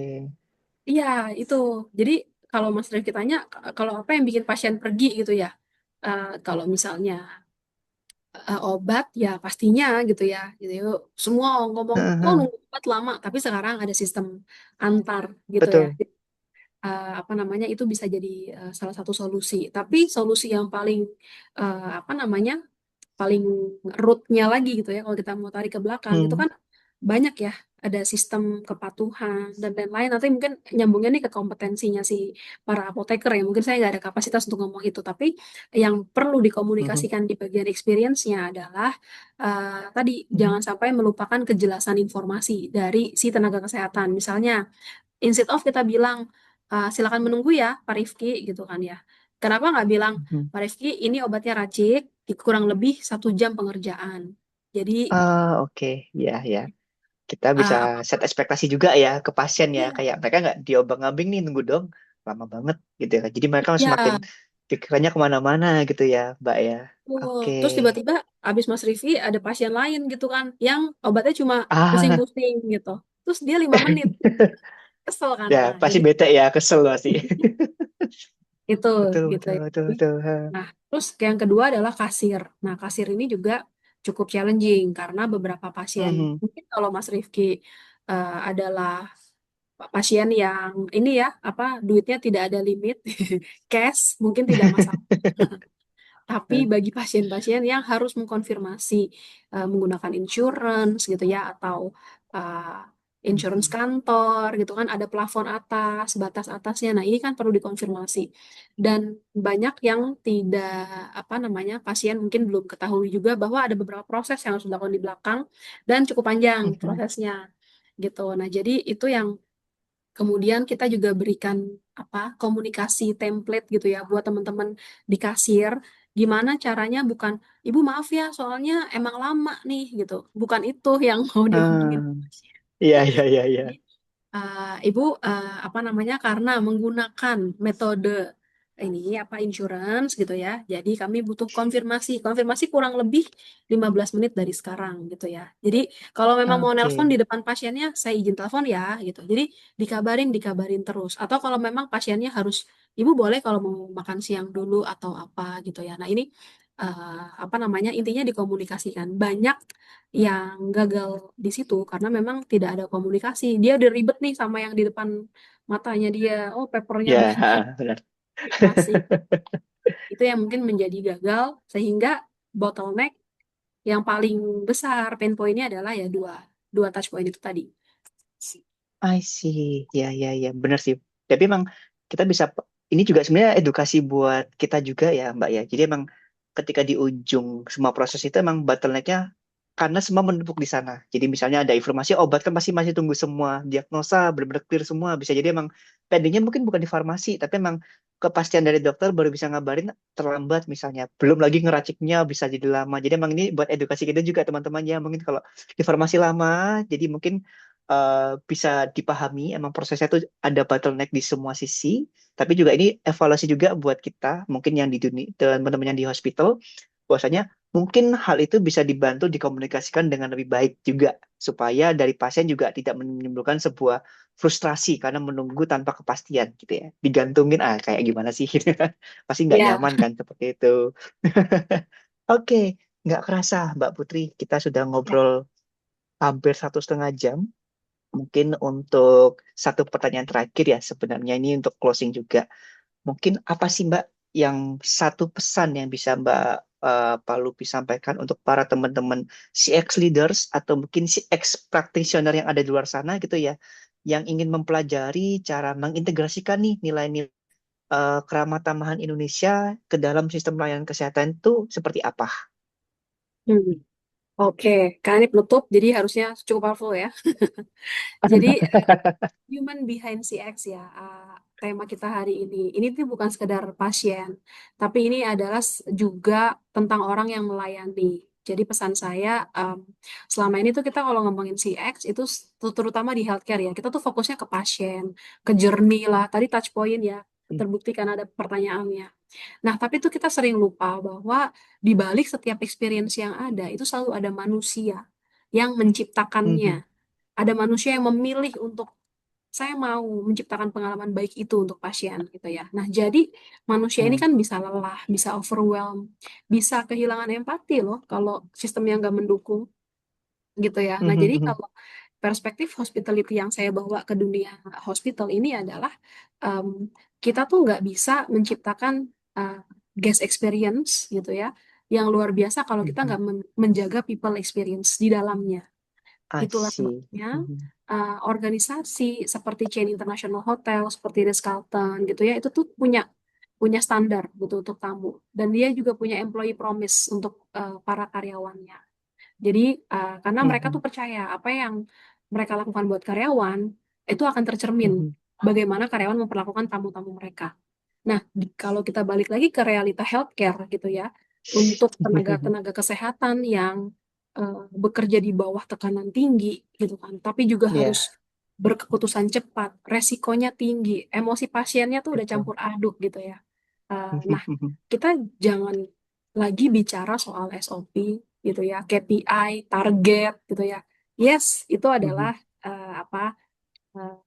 iya, itu. Jadi kalau Mas Rifki tanya, kalau apa yang bikin pasien pergi gitu ya? Kalau misalnya obat ya pastinya gitu ya. Gitu. Semua ngomong, oh Heeh, nunggu obat lama, tapi sekarang ada sistem antar gitu ya. betul. Apa namanya itu bisa jadi salah satu solusi. Tapi solusi yang paling apa namanya paling rootnya lagi gitu ya kalau kita mau tarik ke belakang itu Hmm, kan banyak ya ada sistem kepatuhan dan lain-lain nanti mungkin nyambungnya nih ke kompetensinya si para apoteker ya mungkin saya nggak ada kapasitas untuk ngomong itu tapi yang perlu mhm, dikomunikasikan di bagian experience-nya adalah tadi mhm, jangan sampai melupakan kejelasan informasi dari si tenaga kesehatan misalnya instead of kita bilang silakan menunggu ya Pak Rifki gitu kan ya. Kenapa nggak bilang mhm. Pak Rifki ini obatnya racik kurang lebih 1 jam pengerjaan. Jadi Oke, ya, ya. Kita bisa apa? set ekspektasi juga ya ke pasien ya. Ya, Kayak mereka nggak diobang-abing nih nunggu dong, lama banget gitu ya. Jadi mereka semakin ya. pikirannya kemana-mana gitu ya, Mbak ya. Oke. Terus tiba-tiba abis Mas Rifki ada pasien lain gitu kan yang obatnya cuma Ah, pusing-pusing gitu. Terus dia 5 menit kesel kan. ya Nah, pasti jadi bete ya, kesel pasti. itu Betul, gitu betul, ya. betul, betul. Ha. Nah, terus yang kedua adalah kasir. Nah, kasir ini juga cukup challenging karena beberapa pasien, Mhm. mungkin kalau Mas Rifki adalah pasien yang ini ya, apa duitnya tidak ada limit, cash mungkin tidak masalah. Tapi bagi pasien-pasien yang harus mengkonfirmasi menggunakan insurance gitu ya atau uh, insurance Mhm. kantor gitu kan ada plafon atas, batas atasnya. Nah, ini kan perlu dikonfirmasi. Dan banyak yang tidak apa namanya pasien mungkin belum ketahui juga bahwa ada beberapa proses yang harus dilakukan di belakang dan cukup panjang Mhm. prosesnya gitu. Nah, jadi itu yang kemudian kita juga berikan apa komunikasi template gitu ya buat teman-teman di kasir. Gimana caranya bukan, Ibu maaf ya soalnya emang lama nih gitu. Bukan itu yang mau diomongin. Ah, iya, iya, iya, iya. Jadi Ibu apa namanya karena menggunakan metode ini apa insurance gitu ya. Jadi kami butuh konfirmasi. Konfirmasi kurang lebih 15 menit dari sekarang gitu ya. Jadi kalau memang mau nelpon Oke. di depan pasiennya saya izin telepon ya gitu. Jadi dikabarin terus. Atau kalau memang pasiennya harus Ibu boleh kalau mau makan siang dulu atau apa gitu ya. Nah, ini apa namanya intinya dikomunikasikan. Banyak yang gagal di situ karena memang tidak ada komunikasi. Dia udah ribet nih sama yang di depan matanya dia. Oh, papernya Ya, banyak, benar. dikasih. Itu yang mungkin menjadi gagal sehingga bottleneck yang paling besar pain point-nya adalah ya dua dua touch point itu tadi. I see. Ya, ya, ya, benar sih. Tapi emang kita bisa, ini juga sebenarnya edukasi buat kita juga ya, Mbak ya. Jadi emang ketika di ujung semua proses itu emang bottleneck-nya karena semua menumpuk di sana. Jadi misalnya ada informasi obat kan pasti masih tunggu semua, diagnosa benar-benar clear semua. Bisa jadi emang pendingnya mungkin bukan di farmasi, tapi emang kepastian dari dokter baru bisa ngabarin terlambat misalnya. Belum lagi ngeraciknya bisa jadi lama. Jadi emang ini buat edukasi kita juga teman-teman ya. Mungkin kalau di farmasi lama, jadi mungkin bisa dipahami emang prosesnya tuh ada bottleneck di semua sisi, tapi juga ini evaluasi juga buat kita, mungkin yang di dunia, teman-teman yang di hospital, bahwasanya mungkin hal itu bisa dibantu dikomunikasikan dengan lebih baik juga, supaya dari pasien juga tidak menimbulkan sebuah frustrasi karena menunggu tanpa kepastian gitu ya. Digantungin, kayak gimana sih? Pasti nggak Ya, nyaman kan seperti itu. Oke, nggak kerasa Mbak Putri, kita sudah ya. ngobrol hampir 1,5 jam. Mungkin untuk satu pertanyaan terakhir ya sebenarnya ini untuk closing juga. Mungkin apa sih Mbak yang satu pesan yang bisa Mbak Pak Lupi sampaikan untuk para teman-teman CX leaders atau mungkin CX practitioner yang ada di luar sana gitu ya, yang ingin mempelajari cara mengintegrasikan nih nilai-nilai keramah tamahan Indonesia ke dalam sistem layanan kesehatan itu seperti apa? Hmm. Oke, karena ini penutup, jadi harusnya cukup powerful ya. Jadi human behind CX ya, tema kita hari ini. Ini tuh bukan sekedar pasien, tapi ini adalah juga tentang orang yang melayani. Jadi pesan saya, selama ini tuh kita kalau ngomongin CX itu terutama di healthcare ya, kita tuh fokusnya ke pasien, ke journey lah. Tadi touch point ya, terbukti karena ada pertanyaannya. Nah, tapi tuh kita sering lupa bahwa di balik setiap experience yang ada, itu selalu ada manusia yang menciptakannya. Mhm. Ada manusia yang memilih untuk saya mau menciptakan pengalaman baik itu untuk pasien gitu ya. Nah, jadi manusia ini Mhm. kan bisa lelah, bisa overwhelm, bisa kehilangan empati loh kalau sistemnya nggak mendukung gitu ya. Nah, Mhm, jadi mhm. kalau perspektif hospitality yang saya bawa ke dunia hospital ini adalah em, kita tuh nggak bisa menciptakan uh, guest experience gitu ya yang luar biasa kalau kita Mhm. nggak menjaga people experience di dalamnya. I Itulah see. sebabnya Mhm. organisasi seperti chain international hotel, seperti Ritz-Carlton gitu ya, itu tuh punya punya standar gitu untuk tamu. Dan dia juga punya employee promise untuk para karyawannya. Jadi karena mereka tuh Mhm. percaya apa yang mereka lakukan buat karyawan itu akan tercermin Mhm. bagaimana karyawan memperlakukan tamu-tamu mereka. Nah, kalau kita balik lagi ke realita healthcare gitu ya, untuk tenaga-tenaga kesehatan yang bekerja di bawah tekanan tinggi gitu kan, tapi juga harus Iya, berkeputusan cepat, resikonya tinggi, emosi pasiennya tuh udah betul. campur aduk gitu ya. Nah, Mhm. kita jangan lagi bicara soal SOP gitu ya, KPI, target gitu ya. Yes, itu adalah Mhm. apa eh,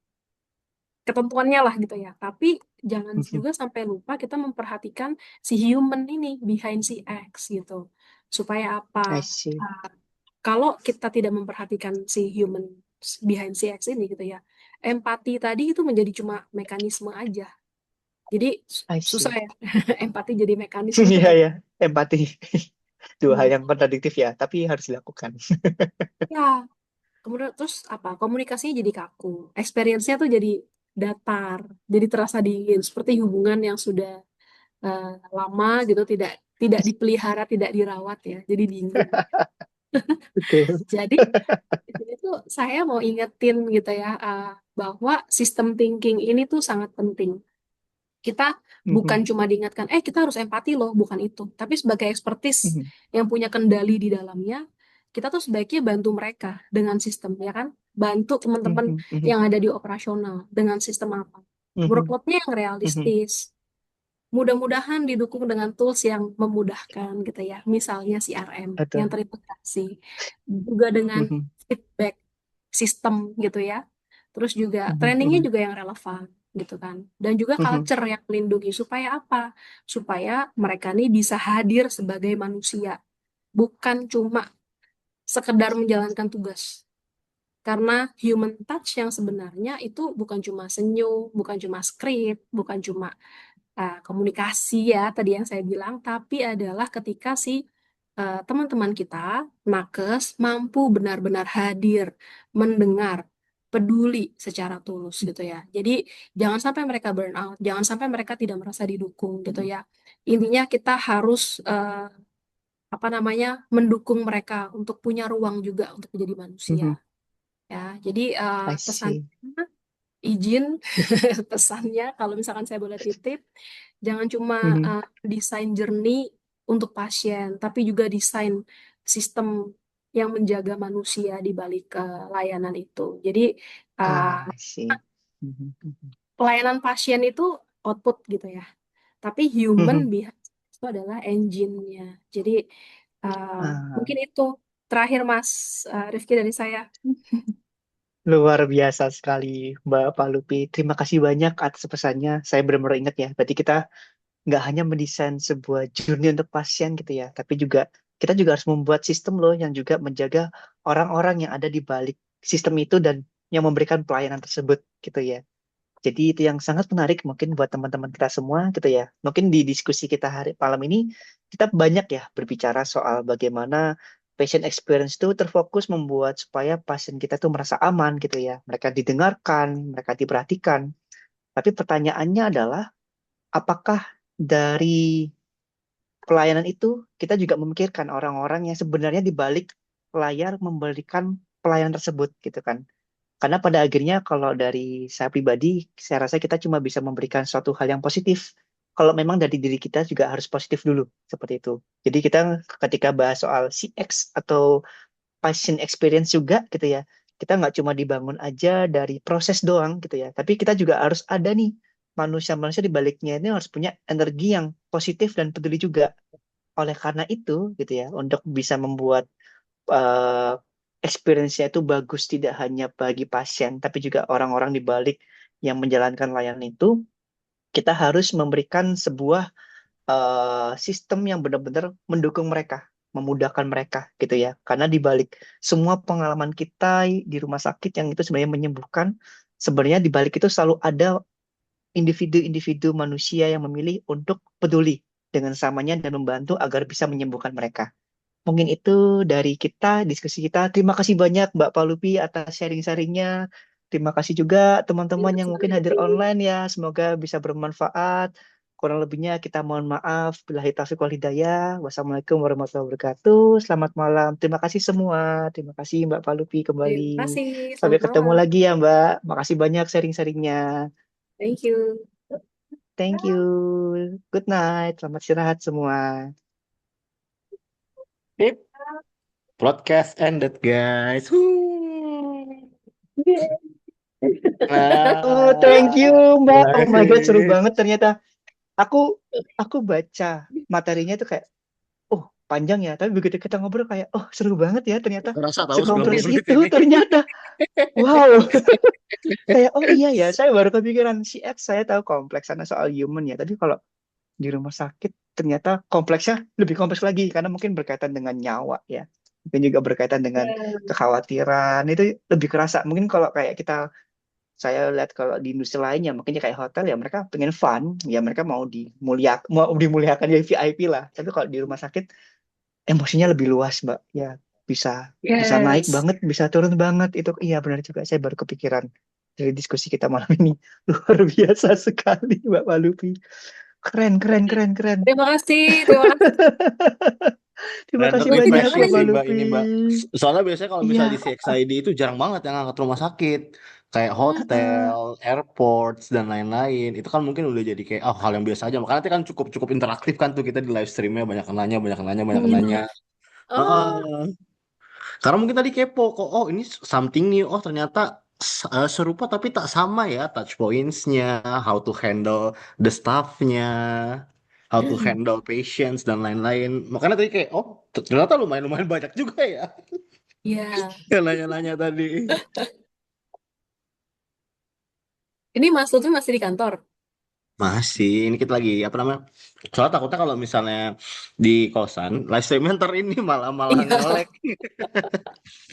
ketentuannya lah gitu ya. Tapi jangan Mhm. juga sampai lupa kita memperhatikan si human ini behind si X gitu. Supaya apa? I see. Uh, Kalau kita tidak memperhatikan si human behind si X ini gitu ya, empati tadi itu menjadi cuma mekanisme aja. Jadi I susah see. ya, empati jadi mekanisme itu Iya, gak. ya, empati. Dua hal Hmm. yang kontradiktif ya, tapi harus dilakukan. Ya, kemudian terus apa? Komunikasinya jadi kaku, experience-nya tuh jadi datar, jadi terasa dingin, seperti hubungan yang sudah eh, lama gitu tidak tidak dipelihara, tidak dirawat ya, jadi dingin. Betul. Jadi di sini tuh saya mau ingetin gitu ya bahwa sistem thinking ini tuh sangat penting. Kita bukan Mhm. cuma diingatkan, kita harus empati loh, bukan itu. Tapi sebagai ekspertis Mhm. yang punya kendali di dalamnya, kita tuh sebaiknya bantu mereka dengan sistem, ya kan? Bantu teman-teman Mhm. Mhm. yang ada di operasional dengan sistem apa? Mhm. Workload-nya yang Mhm. realistis. Mudah-mudahan didukung dengan tools yang memudahkan gitu ya. Misalnya CRM yang Betul. terintegrasi. Juga dengan Mhm. feedback sistem gitu ya. Terus juga Mhm. trainingnya Mhm. juga yang relevan gitu kan. Dan juga Mhm. culture yang melindungi supaya apa? Supaya mereka nih bisa hadir sebagai manusia, bukan cuma sekedar menjalankan tugas. Karena human touch yang sebenarnya itu bukan cuma senyum, bukan cuma skrip, bukan cuma komunikasi ya tadi yang saya bilang, tapi adalah ketika si teman-teman kita, nakes, mampu benar-benar hadir, mendengar, peduli secara tulus gitu ya. Jadi jangan sampai mereka burn out, jangan sampai mereka tidak merasa didukung gitu ya. Intinya kita harus apa namanya mendukung mereka untuk punya ruang juga untuk menjadi manusia Mhm. ya. Jadi I pesan see. izin pesannya kalau misalkan saya boleh titip jangan cuma Mhm. desain journey untuk pasien tapi juga desain sistem yang menjaga manusia di balik layanan itu jadi uh, I see. Mhm. Mhm. pelayanan pasien itu output gitu ya tapi human Mhm. behind itu adalah engine-nya jadi Ah, mungkin itu terakhir Mas Rifki dari saya. luar biasa sekali, Mbak Palupi. Terima kasih banyak atas pesannya. Saya benar-benar ingat ya. Berarti kita nggak hanya mendesain sebuah journey untuk pasien gitu ya, tapi juga kita juga harus membuat sistem loh yang juga menjaga orang-orang yang ada di balik sistem itu dan yang memberikan pelayanan tersebut gitu ya. Jadi itu yang sangat menarik mungkin buat teman-teman kita semua gitu ya. Mungkin di diskusi kita hari malam ini kita banyak ya berbicara soal bagaimana patient experience itu terfokus membuat supaya pasien kita tuh merasa aman gitu ya. Mereka didengarkan, mereka diperhatikan. Tapi pertanyaannya adalah apakah dari pelayanan itu kita juga memikirkan orang-orang yang sebenarnya di balik layar memberikan pelayanan tersebut gitu kan. Karena pada akhirnya kalau dari saya pribadi, saya rasa kita cuma bisa memberikan suatu hal yang positif. Kalau memang dari diri kita juga harus positif dulu, seperti itu. Jadi kita ketika bahas soal CX atau patient experience juga gitu ya, kita nggak cuma dibangun aja dari proses doang gitu ya, tapi kita juga harus ada nih manusia-manusia di baliknya ini harus punya energi yang positif dan peduli juga. Oleh karena itu gitu ya, untuk bisa membuat experience-nya itu bagus tidak hanya bagi pasien, tapi juga orang-orang di balik yang menjalankan layanan itu, kita harus memberikan sebuah sistem yang benar-benar mendukung mereka, memudahkan mereka gitu ya. Karena di balik semua pengalaman kita di rumah sakit yang itu sebenarnya menyembuhkan, sebenarnya di balik itu selalu ada individu-individu manusia yang memilih untuk peduli dengan samanya dan membantu agar bisa menyembuhkan mereka. Mungkin itu dari kita, diskusi kita. Terima kasih banyak Mbak Palupi atas sharing-sharingnya. Terima kasih juga teman-teman yang mungkin hadir online ya. Semoga bisa bermanfaat. Kurang lebihnya kita mohon maaf. Billahi taufiq wal hidayah. Wassalamualaikum warahmatullahi wabarakatuh. Selamat malam. Terima kasih semua. Terima kasih Mbak Palupi Terima kembali. kasih, Sampai selamat ketemu malam. lagi ya Mbak. Makasih banyak sharing-sharingnya. Thank you. Thank you. Good night. Selamat istirahat semua. Sip, broadcast ended, guys. Woo. Oh, thank you, Mbak. Oh my God, seru Nice. banget ternyata. Aku aku baca materinya tuh kayak, oh panjang ya. Tapi begitu kita ngobrol kayak, oh seru banget ya ternyata. Kerasa tahu 90 Sekompleks menit itu ini. ternyata. Wow. Kayak, oh iya ya, saya baru kepikiran CX saya tahu kompleks karena soal human ya. Tapi kalau di rumah sakit ternyata kompleksnya lebih kompleks lagi karena mungkin berkaitan dengan nyawa ya. Mungkin juga berkaitan dengan kekhawatiran itu lebih kerasa. Mungkin kalau kayak kita saya lihat kalau di industri lainnya makanya kayak hotel ya mereka pengen fun ya mereka mau dimuliakan ya VIP lah tapi kalau di rumah sakit emosinya lebih luas Mbak ya bisa bisa naik Yes. banget bisa turun banget itu iya benar juga saya baru kepikiran dari diskusi kita malam ini luar biasa sekali Mbak Palupi keren keren keren keren Terima kasih, terima kasih. terima Random kasih banyak impression Mbak sih Mbak Palupi ini Mbak. Soalnya biasanya kalau iya misalnya di CXID itu jarang banget yang angkat rumah sakit. Kayak Heeh. hotel, airports, dan lain-lain. Itu kan mungkin udah jadi kayak hal yang biasa aja. Makanya nanti kan cukup cukup interaktif kan tuh kita di live streamnya banyak yang nanya, banyak yang nanya, banyak yang nanya. Hmm. Oh, Heeh. Karena mungkin tadi kepo kok, oh ini something new, oh ternyata serupa tapi tak sama ya touch points-nya, how to handle the staff-nya, how to handle patients dan lain-lain. Makanya tadi kayak, oh ternyata lumayan-lumayan banyak juga ya ya. yang nanya-nanya tadi. Ini Mas Lutfi masih di kantor. Masih, ini kita lagi apa namanya? Soalnya takutnya kalau misalnya di kosan, live streamnya ntar ini malah malah Iya, nge-lag.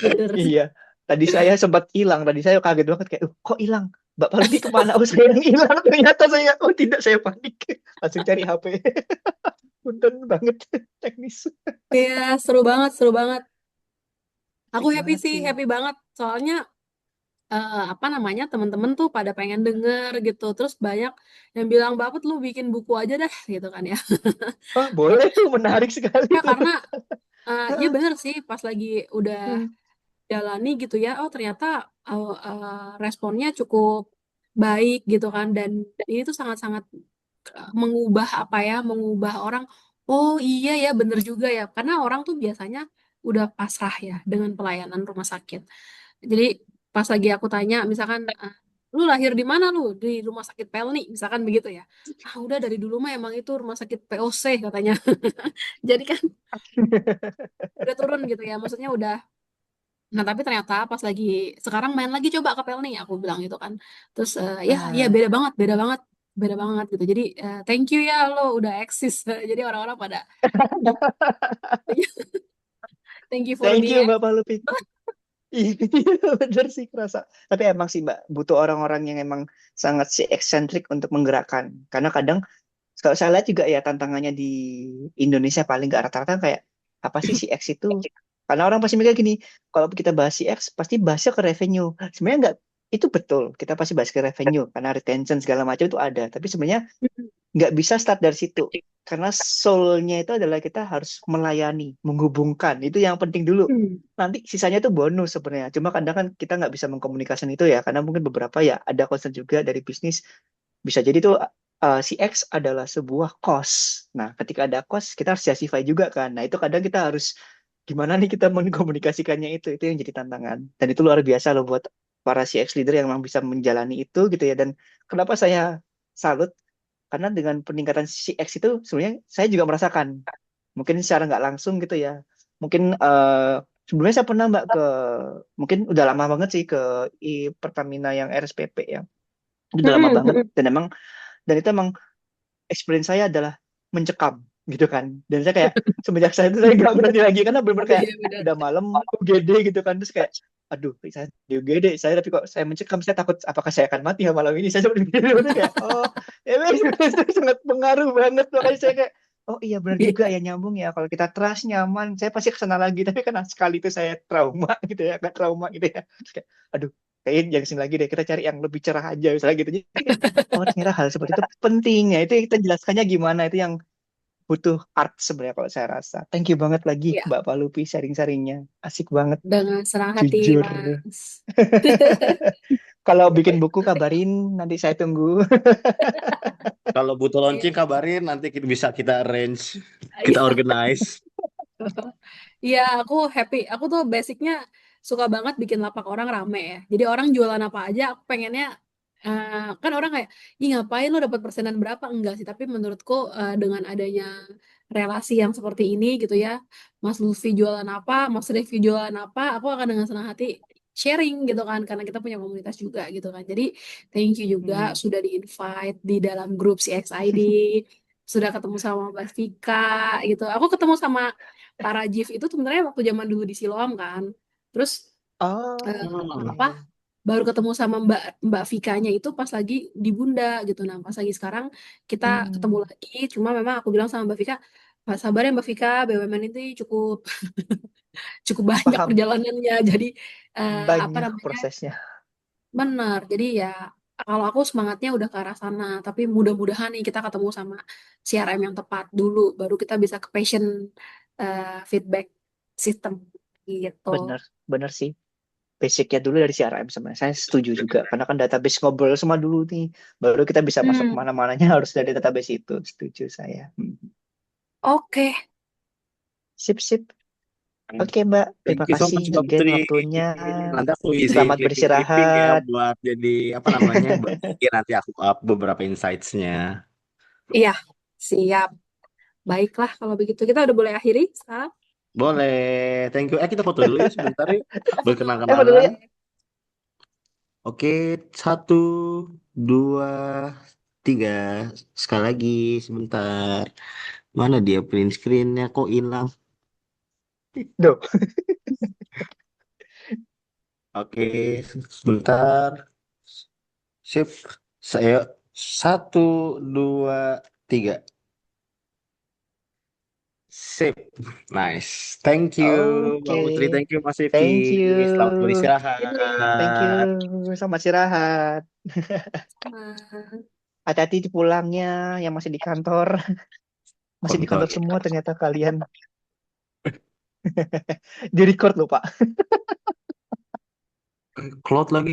bener. Iya, tadi saya sempat hilang. Tadi saya kaget banget kayak, kok hilang? Mbak Palbi kemana? Oh, saya yang hilang. Ternyata saya, oh tidak, saya panik. Langsung cari HP. Punten banget teknis. Iya, seru banget, seru banget. Aku Asik happy banget sih, sih. happy banget. Soalnya apa namanya teman-teman tuh pada pengen denger gitu. Terus banyak yang bilang, Bapak lu bikin buku aja dah, gitu kan ya. Oh, boleh. Menarik sekali Ya tuh. karena ya bener sih pas lagi udah Hmm. jalani gitu ya. Oh ternyata responnya cukup baik gitu kan. Dan ini tuh sangat-sangat mengubah apa ya, mengubah orang. Oh iya ya, bener juga ya. Karena orang tuh biasanya udah pasrah ya dengan pelayanan rumah sakit. Jadi pas lagi aku tanya, misalkan, lu lahir di mana lu? Di rumah sakit Pelni, misalkan begitu ya. Ah udah dari dulu mah emang itu rumah sakit POC katanya. Jadi kan udah turun gitu ya. Maksudnya udah. Nah tapi ternyata pas lagi sekarang main lagi coba ke Pelni, aku bilang gitu kan. Terus ya ya Ah. beda banget, beda banget. Beda banget gitu. Jadi thank you ya lo udah eksis. Jadi orang-orang pada thank you for Thank being you, eksis. Mbak Palupi. Iya, bener sih kerasa. Tapi emang sih, Mbak, butuh orang-orang yang emang sangat si eksentrik untuk menggerakkan. Karena kadang kalau saya lihat juga ya tantangannya di Indonesia paling nggak rata-rata kayak apa sih CX itu? Karena orang pasti mikir gini, kalau kita bahas CX pasti bahasnya ke revenue. Sebenarnya nggak, itu betul. Kita pasti bahas ke revenue karena retention segala macam itu ada. Tapi sebenarnya nggak bisa start dari situ. Karena soul-nya itu adalah kita harus melayani, menghubungkan. Itu yang penting dulu. Hmm. Nanti sisanya itu bonus sebenarnya. Cuma kadang kan kita nggak bisa mengkomunikasikan itu ya. Karena mungkin beberapa ya ada concern juga dari bisnis bisa jadi tuh CX adalah sebuah cost. Nah, ketika ada cost, kita harus justify juga kan. Nah, itu kadang kita harus gimana nih kita mengkomunikasikannya itu yang jadi tantangan. Dan itu luar biasa loh buat para CX leader yang memang bisa menjalani itu gitu ya. Dan kenapa saya salut? Karena dengan peningkatan CX itu sebenarnya saya juga merasakan. Mungkin secara nggak langsung gitu ya. Mungkin Sebelumnya saya pernah Mbak ke, mungkin udah lama banget sih ke Pertamina yang RSPP ya. Itu udah lama banget dan itu emang experience saya adalah mencekam gitu kan. Dan saya kayak semenjak saya itu saya nggak berani lagi karena benar-benar kayak Iya benar. udah malam UGD gitu kan. Terus kayak aduh saya di UGD saya tapi kok saya mencekam, saya takut apakah saya akan mati ya malam ini. Saya seperti itu terus kayak oh ya wes, itu sangat pengaruh banget, makanya saya kayak oh iya benar juga ya, nyambung ya kalau kita trust nyaman saya pasti kesana lagi, tapi karena sekali itu saya trauma gitu ya, agak trauma gitu ya. Terus kayak aduh kayaknya jangan sini lagi deh, kita cari yang lebih cerah aja misalnya gitu. Jadi kayak oh ternyata hal seperti itu penting ya, itu kita jelaskannya gimana, itu yang butuh art sebenarnya kalau saya rasa. Thank you banget lagi Iya, Mbak Palupi sharing-sharingnya, asik banget dengan senang hati, jujur. Mas. Kalau bikin buku kabarin, nanti saya tunggu. Kalau butuh Iya. launching kabarin, nanti bisa kita arrange, kita Iya. organize. Iya, aku happy. Aku tuh basicnya suka banget bikin lapak orang rame ya. Jadi orang jualan apa aja, aku pengennya kan orang kayak, ih ngapain lo dapat persenan berapa? Enggak sih. Tapi menurutku dengan adanya relasi yang seperti ini gitu ya, Mas Lutfi jualan apa, Mas Revi jualan apa, aku akan dengan senang hati sharing gitu kan, karena kita punya komunitas juga gitu kan. Jadi thank you juga Hmm. sudah di-invite di dalam grup CXID, sudah ketemu sama Mbak Vika gitu. Aku ketemu sama Pak Rajif itu sebenarnya waktu zaman dulu di Siloam kan. Terus eh, Oh, apa oke. baru ketemu sama Mbak Mbak Vikanya itu pas lagi di Bunda gitu. Nah, pas lagi sekarang kita ketemu Hmm, lagi. Cuma memang aku bilang sama Mbak Vika, Pak sabar ya Mbak Vika, BUMN itu cukup cukup banyak paham. perjalanannya. Jadi apa Banyak namanya? prosesnya. Benar. Jadi ya kalau aku semangatnya udah ke arah sana, tapi mudah-mudahan nih kita ketemu sama CRM yang tepat dulu, baru kita bisa ke passion feedback system gitu. Bener, bener sih. Basicnya dulu dari CRM sebenarnya. Saya setuju juga. Karena kan database ngobrol semua dulu nih. Baru kita bisa masuk Hmm, kemana-mananya harus dari database itu. Setuju saya. oke. Sip, sip. Oke, Mbak. Thank Terima you so kasih much, Mbak again Putri. waktunya. Nanti aku izin Selamat clipping-clipping ya beristirahat. buat jadi apa namanya, buat bikin nanti aku up beberapa insights-nya. Iya, siap. Baiklah kalau begitu kita udah boleh akhiri sekarang. Boleh, thank you. Kita foto dulu ya sebentar yuk. Foto. Apa dulu Berkenal-kenalan. ya? Oke, satu, dua, tiga. Sekali lagi, sebentar. Mana dia print screen-nya kok hilang? Duh. Oke, sebentar. Sip. Saya satu, dua, tiga. Sip. Nice. Thank you, Mbak Putri. Oke. Thank you, Mas Rifki. Thank Selamat you. Thank you. beristirahat. Selamat istirahat. Sama. Hati-hati di pulangnya yang masih di kantor. Masih di Kontol kantor ya. semua ternyata kalian. Di record loh, Pak. Cloud lagi.